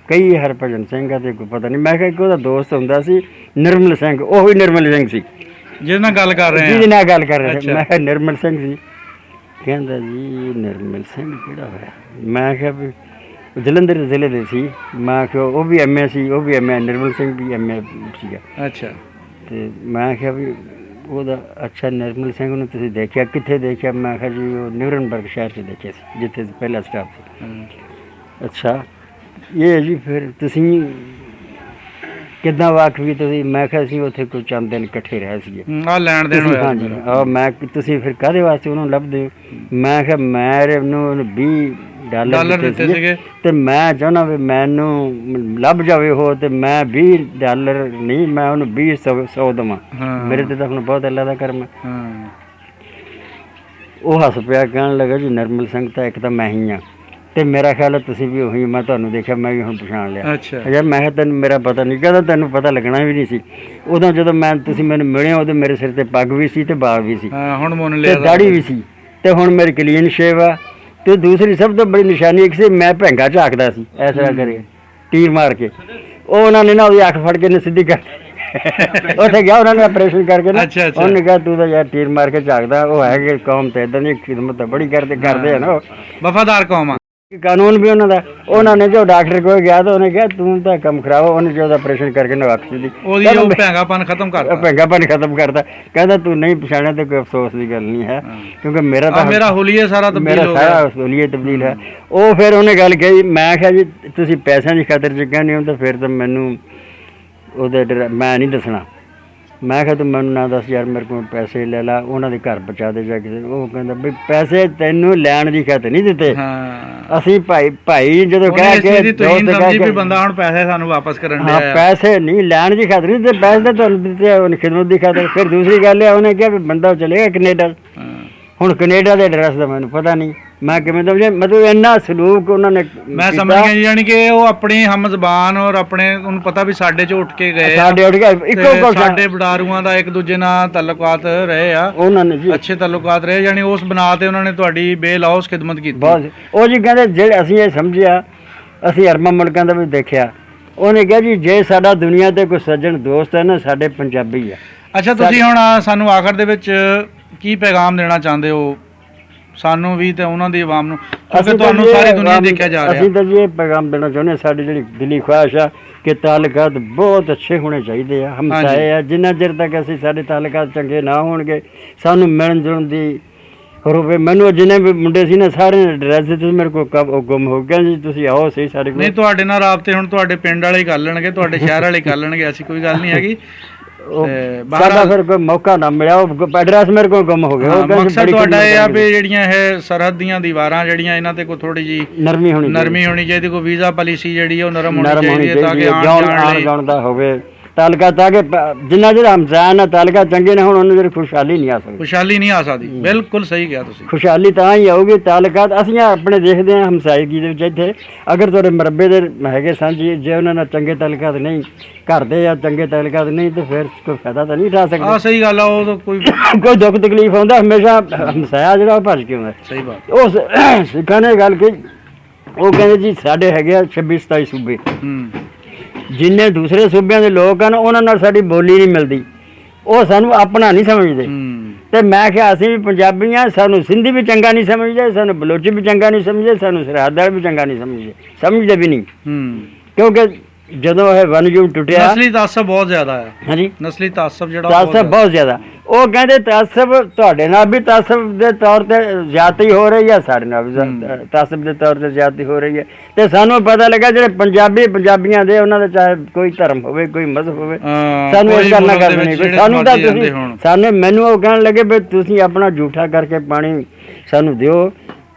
ਕਈ ਹਰਭਜਨ ਸਿੰਘ ਆ ਤੇ ਕੋਈ ਪਤਾ ਨਹੀਂ। ਮੈਂ ਕਿਹਾ ਇੱਕ ਉਹਦਾ ਦੋਸਤ ਹੁੰਦਾ ਸੀ ਨਿਰਮਲ ਸਿੰਘ, ਉਹ ਵੀ ਨਿਰਮਲ ਸਿੰਘ ਸੀ ਜਿਹਦੇ ਨਾਲ ਗੱਲ ਕਰ ਰਹੇ ਜਿਹਦੇ ਨਾਲ ਗੱਲ ਕਰ ਰਹੇ ਸੀ। ਮੈਂ ਕਿਹਾ ਨਿਰਮਲ ਸਿੰਘ ਸੀ। ਕਹਿੰਦਾ ਜੀ ਨਿਰਮਲ ਸਿੰਘ ਕਿਹੜਾ ਹੋਇਆ? ਮੈਂ ਕਿਹਾ ਵੀ ਜਲੰਧਰ ਜ਼ਿਲ੍ਹੇ ਦੇ ਸੀ। ਮੈਂ ਕਿਹਾ ਉਹ ਵੀ ਐਮ ਏ ਸੀ, ਉਹ ਵੀ ਐਮ ਏ, ਨਿਰਮਲ ਸਿੰਘ ਵੀ ਐਮ ਏ ਸੀਗਾ। ਅੱਛਾ। ਤੇ ਮੈਂ ਕਿਹਾ ਵੀ ਉਹਦਾ ਅੱਛਾ ਨਿਰਮਲ ਸਿੰਘ ਨੂੰ ਤੁਸੀਂ ਦੇਖਿਆ? ਕਿੱਥੇ ਦੇਖਿਆ? ਮੈਂ ਕਿਹਾ ਜੀ ਉਹ ਨਿਊਰਨਬਰਗ ਸ਼ਹਿਰ 'ਚ ਦੇਖਿਆ ਸੀ ਜਿੱਥੇ ਪਹਿਲਾ ਸਟਾਫ ਸੀ। ਅੱਛਾ ਇਹ ਹੈ ਜੀ। ਫਿਰ ਤੁਸੀਂ ਕਿੱਦਾਂ ਵਾਕਫੀ ਤੁਸੀਂ? ਮੈਂ ਕਿਹਾ ਅਸੀਂ ਉੱਥੇ ਕੋਈ ਚੰਦ ਦਿਨ ਇਕੱਠੇ ਰਹੇ ਸੀਗੇ। ਲੈਣ ਦੇਣ ਹੋਇਆ? ਹਾਂਜੀ। ਮੈਂ ਤੁਸੀਂ ਫਿਰ ਕਾਹਦੇ ਵਾਸਤੇ ਉਹਨੂੰ ਲੱਭਦੇ ਹੋ? ਮੈਂ ਕਿਹਾ ਮੇਰੇ ਨੂੰ $20 ਦਿੱਤੇ ਸੀਗੇ ਤੇ ਮੈਂ ਚਾਹੁੰਦਾ ਵੀ ਮੈਨੂੰ ਲੱਭ ਜਾਵੇ ਉਹ, ਤੇ ਮੈਂ $20 ਨਹੀਂ, ਮੈਂ ਉਹਨੂੰ 100 ਦੇਵਾਂ। ਮੇਰੇ ਤੇ ਤਾਂ ਹੁਣ ਬਹੁਤ ਅੱਲਾ ਦਾ ਕਰਮ। ਉਹ ਹੱਸ ਪਿਆ, ਕਹਿਣ ਲੱਗਾ ਜੀ ਨਿਰਮਲ ਸਿੰਘ ਤਾਂ ਇੱਕ ਤਾਂ ਮੈਂ ਹੀ ਹਾਂ, ਤੇ ਮੇਰਾ ਖਿਆਲ ਹੈ ਤੁਸੀਂ ਵੀ ਉਹੀ। ਮੈਂ ਤੁਹਾਨੂੰ ਦੇਖਿਆ, ਮੈਂ ਵੀ ਹੁਣ ਪਛਾਣ ਲਿਆ। ਯਾਰ ਮੈਂ ਕਿਹਾ ਤੈਨੂੰ ਮੇਰਾ ਪਤਾ ਨਹੀਂ। ਕਹਿੰਦਾ ਤੈਨੂੰ ਪਤਾ ਲੱਗਣਾ ਵੀ ਨਹੀਂ ਸੀ ਉਦੋਂ ਜਦੋਂ ਤੁਸੀਂ ਮੈਨੂੰ ਮਿਲੇ। ਉਦੋਂ ਮੇਰੇ ਸਿਰ ਤੇ ਪੱਗ ਵੀ ਸੀ ਤੇ ਬਾਲ ਵੀ ਸੀ, ਹੁਣ ਮੁੰਨ ਲਿਆ, ਦਾੜੀ ਵੀ ਸੀ, ਤੇ ਹੁਣ ਮੇਰੀ ਕਲੀਨ ਸ਼ੇਵ ਆ। ਤੇ ਦੂਸਰੀ ਸਭ ਤੋਂ ਬੜੀ ਨਿਸ਼ਾਨੀ ਇੱਕ ਸੀ, ਮੈਂ ਭੈਂਗਾ ਝਾਕਦਾ ਸੀ ਇਸ ਤਰ੍ਹਾਂ ਕਰੇ ਟੀਰ ਮਾਰ ਕੇ। ਉਹ ਉਹਨਾਂ ਨੇ ਨਾ ਉਹਦੀ ਅੱਖ ਫੜ ਕੇ ਨੇ ਸਿੱਧੀ ਕਰ ਉੱਥੇ ਗਿਆ। ਉਹਨਾਂ ਨੇ ਆਪਰੇਸ਼ਨ ਕਰਕੇ ਨਾ ਉਹਨੇ ਕਿਹਾ ਤੂੰ ਤਾਂ ਯਾਰ ਟੀਰ ਮਾਰ ਕੇ ਝਾਕਦਾ। ਉਹ ਹੈਗੇ ਕੌਮ ਤੇ ਇਦਾਂ ਦੀ ਖਿਦਮਤ ਤਾਂ ਬੜੀ ਕਰਦੇ ਆ ਨਾ, ਉਹ ਵਫਾਦਾਰ ਕੌਮ ਆ। ਕਾਨੂੰਨ ਵੀ ਉਹਨਾਂ ਦਾ। ਉਹਨਾਂ ਨੇ ਜੋ ਡਾਕਟਰ ਕੋਲ ਗਿਆ ਤਾਂ ਉਹਨੇ ਕਿਹਾ ਤੂੰ ਤਾਂ ਕੰਮ ਖਰਾਬ। ਉਹਨੇ ਜੋ ਆਪਰੇਸ਼ਨ ਕਰਕੇ ਨਾ ਅੱਖ ਸਿੱਧੀ ਭੈਂਗਾਪਨ ਖਤਮ ਕਰਤਾ। ਕਹਿੰਦਾ ਤੂੰ ਨਹੀਂ ਪਛਾਣਿਆ ਤਾਂ ਕੋਈ ਅਫਸੋਸ ਦੀ ਗੱਲ ਨਹੀਂ ਹੈ, ਕਿਉਂਕਿ ਮੇਰਾ ਤਾਂ ਮੇਰਾ ਹੁਲੀਆ ਸਾਰਾ ਤਬਦੀਲ ਹੈ। ਉਹ ਫਿਰ ਉਹਨੇ ਗੱਲ ਕਹੀ। ਮੈਂ ਕਿਹਾ ਜੀ ਤੁਸੀਂ ਪੈਸਿਆਂ ਦੀ ਖਾਤਰ ਚ ਕਹਿੰਦੇ ਹੋ ਤਾਂ ਫਿਰ ਤਾਂ ਮੈਨੂੰ ਉਹਦੇ ਮੈਂ ਨਹੀਂ ਦੱਸਣਾ। ਮੈਂ ਕਿਹਾ ਤੂੰ ਮੈਨੂੰ ਨਾ ਦੱਸ ਯਾਰ, ਮੇਰੇ ਕੋਲ ਪੈਸੇ ਲੈ ਲਾ, ਉਹਨਾਂ ਦੇ ਘਰ ਪਹੁੰਚਾ ਦੇ ਜਾ ਕੇ। ਉਹ ਕਹਿੰਦਾ ਬਈ ਪੈਸੇ ਤੈਨੂੰ ਲੈਣ ਦੀ ਖਾਤਰ ਨਹੀਂ ਦਿੱਤੇ, ਅਸੀਂ ਭਾਈ ਜਦੋਂ ਕਹਿ ਕੇ ਬੰਦਾ ਹੁਣ ਪੈਸੇ ਸਾਨੂੰ ਵਾਪਸ ਕਰਨ ਦੇ। ਪੈਸੇ ਨਹੀਂ ਲੈਣ ਦੀ ਖਾਤਰ ਨਹੀਂ ਦਿੱਤੇ, ਪੈਸੇ ਤਾਂ ਤੁਹਾਨੂੰ ਦਿੱਤੇ ਉਹਨੇ ਖਿਦਮਤ ਦੀ ਖਾਤਰ। ਫਿਰ ਦੂਸਰੀ ਗੱਲ ਹੈ, ਉਹਨੇ ਕਿਹਾ ਵੀ ਬੰਦਾ ਚਲੇਗਾ ਕੈਨੇਡਾ। ਹੁਣ ਕੈਨੇਡਾ ਦੇ ਐਡਰੈਸ ਦਾ ਮੈਨੂੰ ਪਤਾ ਨਹੀਂ। ਮੈਂ ਕਿਵੇਂ ਮਤਲਬ ਇੰਨਾ ਸਲੂਕ ਉਹਨਾਂ ਨੇ। ਮੈਂ ਸਮਝ ਗਿਆ ਯਾਨੀ ਕਿ ਉਹ ਆਪਣੀ ਹਮ ਜ਼ਬਾਨ ਔਰ ਆਪਣੇ ਉਹਨੂੰ ਪਤਾ ਵੀ ਸਾਡੇ ਚ ਉੱਠ ਕੇ ਗਏ, ਸਾਡੇ ਬਡਾਰੂਆਂ ਦਾ ਇੱਕ ਦੂਜੇ ਨਾਲ ਤਾਲੁਕਾਤ ਰਹੇ ਆ, ਉਹਨਾਂ ਨੇ ਜੀ ਅੱਛੇ ਤਾਲੁਕਾਤ ਰਹੇ। ਯਾਨੀ ਉਸ ਬਣਾ ਤੇ ਉਹਨਾਂ ਨੇ ਤੁਹਾਡੀ ਬੇਲੌਸ ਖਿਦਮਤ ਕੀਤੀ। ਬਸ ਉਹ ਜੀ ਕਹਿੰਦੇ ਜਿਹੜੇ ਅਸੀਂ ਇਹ ਸਮਝਿਆ, ਅਸੀਂ ਅਰਬਾਂ ਮੁਲਕਾਂ ਦਾ ਵੀ ਦੇਖਿਆ। ਉਹਨੇ ਕਿਹਾ ਜੀ ਜੇ ਸਾਡਾ ਦੁਨੀਆ ਤੇ ਕੋਈ ਸੱਜਣ ਦੋਸਤ ਹੈ ਨਾ, ਸਾਡੇ ਪੰਜਾਬੀ ਆ। ਅੱਛਾ ਤੁਸੀਂ ਹੁਣ ਸਾਨੂੰ ਆਖਰ ਦੇ ਵਿੱਚ ਕੀ ਪੈਗਾਮ ਦੇਣਾ ਚਾਹੁੰਦੇ ਹੋ ਸਾਨੂੰ ਵੀ ਤੇ ਉਹਨਾਂ ਦੀ ਆਵਾਮ ਨੂੰ, ਕਿਉਂਕਿ ਤੁਹਾਨੂੰ ਸਾਰੀ ਦੁਨੀਆ ਦੇਖਿਆ ਜਾ ਰਿਹਾ? ਅਸੀਂ ਤਾਂ ਜੀ ਇਹ ਪੈਗਾਮ ਦੇਣਾ ਚਾਹੁੰਦੇ ਹਾਂ, ਸਾਡੀ ਜਿਹੜੀ ਦਿਲੀ ਖੁਆਇਸ਼ ਆ ਕਿ ਤਾਲੁਕਾਤ ਬਹੁਤ ਅੱਛੇ ਹੋਣੇ ਚਾਹੀਦੇ ਆ, ਹਮਸਾਏ ਆ। ਜਿੰਨਾ ਚਿਰ ਤੱਕ ਅਸੀਂ ਸਾਡੇ ਤਾਲੁਕਾਤ ਚੰਗੇ ਨਾ ਹੋਣਗੇ, ਸਾਨੂੰ ਮਿਲਣ ਜੁਲਣ ਦੀ ਰੋਵੇ। ਮੈਨੂੰ ਜਿੰਨੇ ਵੀ ਮੁੰਡੇ ਸੀ ਨਾ, ਸਾਰੇ ਐਡਰੈਸ ਦਿੱਤੇ, ਮੇਰੇ ਕੋਲ ਗੁੰਮ ਹੋ ਗਿਆ ਜੀ। ਤੁਸੀਂ ਆਓ ਸਹੀ ਸਾਡੇ ਕੋਲ। ਨਹੀਂ ਤੁਹਾਡੇ ਨਾਲ ਰਾਬਤੇ ਹੁਣ ਤੁਹਾਡੇ ਪਿੰਡ ਵਾਲੇ ਕਰ ਲੈਣਗੇ, ਤੁਹਾਡੇ ਸ਼ਹਿਰ ਵਾਲੇ ਕਰ ਲੈਣਗੇ, ਐਸੀ ਕੋਈ ਗੱਲ ਨਹੀਂ ਹੈਗੀ। ਸਾਡਾ ਫਿਰ ਕੋਈ ਮੌਕਾ ਨਾ ਮਿਲਿਆ, ਉਹ ਐਡਰੈਸ ਮੇਰੇ ਕੋਲ ਗੁੰਮ ਹੋ ਗਿਆ। ਮਕਸਦ ਤੁਹਾਡਾ ਇਹ ਆ ਵੀ ਜਿਹੜੀਆਂ ਇਹ ਸਰਹੱਦ ਦੀਆਂ ਦੀਵਾਰਾਂ ਜਿਹੜੀਆਂ, ਇਹਨਾਂ ਤੇ ਕੋਈ ਥੋੜੀ ਜੀ ਨਰਮੀ ਹੋਣੀ ਚਾਹੀਦੀ। ਕੋਈ ਵੀਜ਼ਾ ਪਾਲਿਸੀ ਜਿਹੜੀ ਉਹ ਨਰਮ ਹੋਣੀ ਚਾਹੀਦੀ ਹੈ ਤਾਂ ਕਿ ਆਉਣ ਜਾਣ ਦਾ ਹੋਵੇ ਤਾਲੁਕਾਤ। ਤਾਂ ਕਿ ਜਿੰਨਾ ਜਿਹੜਾ ਹਮਸਾਇਆ ਨਾ ਤਾਲੁਕਾਤ ਚੰਗੇ ਨੇ, ਹੁਣ ਉਹਨੂੰ ਜਿਹੜੀ ਖੁਸ਼ਹਾਲੀ ਨਹੀਂ ਆ ਸਕਦੀ। ਬਿਲਕੁਲ ਸਹੀ ਕਿਹਾ ਤੁਸੀਂ। ਖੁਸ਼ਹਾਲੀ ਤਾਂ ਹੀ ਆਊਗੀ ਤਾਲੁਕਾਤ। ਅਸੀਂ ਆਪਣੇ ਦੇਖਦੇ ਹਾਂ ਹਮਸਾਇਗੀ ਦੇ ਵਿੱਚ ਇੱਥੇ, ਅਗਰ ਤੁਹਾਡੇ ਮਰਬੇ ਦੇ ਹੈਗੇ ਸਾਂਝੀ, ਜੇ ਉਹਨਾਂ ਨਾਲ ਚੰਗੇ ਤਾਲੁਕਾਤ ਨਹੀਂ ਕਰਦੇ ਜਾਂ ਚੰਗੇ ਤਾਲੁਕਾਤ ਨਹੀਂ, ਤੇ ਫਿਰ ਕੋਈ ਫਾਇਦਾ ਤਾਂ ਨਹੀਂ ਉਠਾ ਸਕਦੇ। ਸਹੀ ਗੱਲ ਆ। ਉਹ ਕੋਈ ਦੁੱਖ ਤਕਲੀਫ ਆਉਂਦਾ ਹਮੇਸ਼ਾ ਹਮਸਾਇਆ ਜਿਹੜਾ ਉਹ ਭੱਜ ਕੇ ਆਉਂਦਾ। ਸਹੀ ਬਾਤ। ਉਹ ਸਿੱਖਾਂ ਨੇ ਗੱਲ ਕਹੀ, ਉਹ ਕਹਿੰਦੇ ਜੀ ਸਾਡੇ ਹੈਗੇ ਆ 26-27 ਸੂਬੇ, ਜਿੰਨੇ ਦੂਸਰੇ ਸੂਬਿਆਂ ਦੇ ਲੋਕ ਹਨ ਉਹਨਾਂ ਨਾਲ ਸਾਡੀ ਬੋਲੀ ਨਹੀਂ ਮਿਲਦੀ, ਉਹ ਸਾਨੂੰ ਆਪਣਾ ਨਹੀਂ ਸਮਝਦੇ। ਤੇ ਮੈਂ ਕਿਹਾ ਅਸੀਂ ਵੀ ਪੰਜਾਬੀ ਹਾਂ, ਸਾਨੂੰ ਸਿੰਧੀ ਵੀ ਚੰਗਾ ਨਹੀਂ ਸਮਝਦੇ, ਸਾਨੂੰ ਬਲੋਚੀ ਵੀ ਚੰਗਾ ਨਹੀਂ ਸਮਝਦੇ, ਸਾਨੂੰ ਸਰਹੱਦ ਵਾਲੇ ਵੀ ਚੰਗਾ ਨਹੀਂ ਸਮਝਦੇ ਵੀ ਨਹੀਂ। ਕਿਉਂਕਿ ਜਦੋਂ ਇਹ ਵਨਯੂਮ ਟੁੱਟਿਆ, ਨਸਲੀ ਤਾਸਬ ਬਹੁਤ ਜ਼ਿਆਦਾ ਹੈ। ਹਾਂਜੀ, ਨਸਲੀ ਤਾਸਬ ਜਿਹੜਾ ਤਾਸਬ ਬਹੁਤ ਜ਼ਿਆਦਾ। ਉਹ ਕਹਿੰਦੇ ਤਾਸਬ ਤੁਹਾਡੇ ਨਾਲ ਵੀ ਤਾਸਬ ਦੇ ਤੌਰ ਤੇ ਜ਼ਿਆਦਤੀ ਹੋ ਰਹੀ ਹੈ, ਸਾਡੇ ਨਾਲ ਵੀ ਤਾਸਬ ਦੇ ਤੌਰ ਤੇ ਜ਼ਿਆਦਤੀ ਹੋ ਰਹੀ ਹੈ। ਤੇ ਸਾਨੂੰ ਪਤਾ ਲੱਗਾ ਜਿਹੜੇ ਪੰਜਾਬੀਆਂ ਦੇ, ਉਹਨਾਂ ਦੇ ਚਾਹੇ ਕੋਈ ਧਰਮ ਹੋਵੇ, ਕੋਈ ਮਜ਼ਹਬ ਹੋਵੇ, ਸਾਨੂੰ ਇਸ ਗੱਲ ਨਾਲ ਗੱਲ ਨਹੀਂ। ਸਾਨੂੰ ਤਾਂ ਤੁਸੀਂ ਮੈਨੂੰ ਉਹ ਕਹਿਣ ਲੱਗੇ ਵੀ ਤੁਸੀਂ ਆਪਣਾ ਜੂਠਾ ਕਰਕੇ ਪਾਣੀ ਸਾਨੂੰ ਦਿਓ,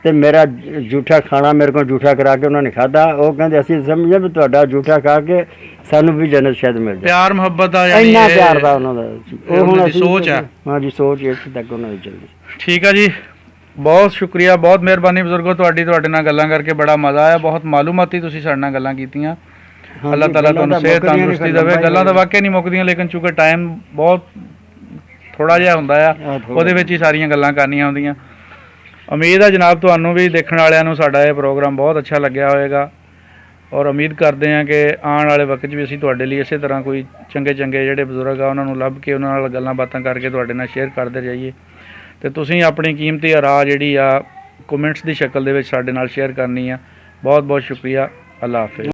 ਤੇ ਮੇਰਾ ਜੂਠਾ ਖਾਣਾ ਮੇਰੇ ਕੋਲ ਜੂਠਾ ਕਰਾ ਕੇ ਉਹਨਾਂ ਨੇ ਖਾਧਾ। ਉਹ ਕਹਿੰਦੇ ਅਸੀਂ ਸਮਝਿਆ ਵੀ ਤੁਹਾਡਾ ਜੂਠਾ ਖਾ ਕੇ ਸਾਨੂੰ ਵੀ ਜੰਨਤ ਸ਼ਾਇਦ ਮਿਲ ਜਾਏ। ਪਿਆਰ ਮੁਹੱਬਤ ਦਾ ਇੰਨਾ ਪਿਆਰ ਦਾ ਉਹਨਾਂ ਦਾ, ਉਹ ਹੁਣ ਸੋਚ ਹੈ। ਹਾਂਜੀ, ਸੋਚ ਇਸ ਤੱਕ ਉਹਨਾਂ ਦੀ ਚੱਲਦੀ। ਠੀਕ ਹੈ ਜੀ, ਬਹੁਤ ਸ਼ੁਕਰੀਆ, ਬਹੁਤ ਮਿਹਰਬਾਨੀ ਬਜ਼ੁਰਗੋ ਤੁਹਾਡੇ ਨਾਲ ਗੱਲਾਂ ਕਰਕੇ ਬੜਾ ਮਜ਼ਾ ਆਇਆ। ਬਹੁਤ ਮਾਲੂਮਾਤੀ ਤੁਸੀਂ ਸਾਡੇ ਨਾਲ ਗੱਲਾਂ ਕੀਤੀਆਂ। ਅੱਲਾਹ ਤਾਲਾ ਤੁਹਾਨੂੰ ਸਿਹਤ ਤੰਦਰੁਸਤੀ ਦੇਵੇ। ਗੱਲਾਂ ਤਾਂ ਵਾਕਿਆ ਨਹੀਂ ਮੁੱਕਦੀਆਂ, ਲੇਕਿਨ ਚੂੰਕਿ ਟਾਈਮ ਬਹੁਤ ਥੋੜਾ ਜਿਹਾ ਹੁੰਦਾ ਆ, ਉਹਦੇ ਵਿੱਚ ਹੀ ਸਾਰੀਆਂ ਗੱਲਾਂ ਕਰਨੀਆਂ ਹੁੰਦੀਆਂ। ਉਮੀਦ ਹੈ ਜਨਾਬ ਤੁਹਾਨੂੰ ਵੀ, ਦੇਖਣ ਵਾਲਿਆਂ ਨੂੰ ਸਾਡਾ ਇਹ ਪ੍ਰੋਗਰਾਮ ਬਹੁਤ ਅੱਛਾ ਲੱਗਿਆ ਹੋਵੇਗਾ, ਔਰ ਉਮੀਦ ਕਰਦੇ ਹਾਂ ਕਿ ਆਉਣ ਵਾਲੇ ਵਕਤ 'ਚ ਵੀ ਅਸੀਂ ਤੁਹਾਡੇ ਲਈ ਇਸੇ ਤਰ੍ਹਾਂ ਕੋਈ ਚੰਗੇ ਜਿਹੜੇ ਬਜ਼ੁਰਗ ਆ ਉਹਨਾਂ ਨੂੰ ਲੱਭ ਕੇ ਉਹਨਾਂ ਨਾਲ ਗੱਲਾਂ ਬਾਤਾਂ ਕਰਕੇ ਤੁਹਾਡੇ ਨਾਲ ਸ਼ੇਅਰ ਕਰਦੇ ਜਾਈਏ। ਤੇ ਤੁਸੀਂ ਆਪਣੀ ਕੀਮਤੀ ਰਾਏ ਜਿਹੜੀ ਆ ਕਮੈਂਟਸ ਦੀ ਸ਼ਕਲ ਦੇ ਵਿੱਚ ਸਾਡੇ ਨਾਲ ਸ਼ੇਅਰ ਕਰਨੀ ਆ। ਬਹੁਤ ਬਹੁਤ ਸ਼ੁਕਰੀਆ। ਅੱਲਾਹ ਹਾਫਿਜ਼।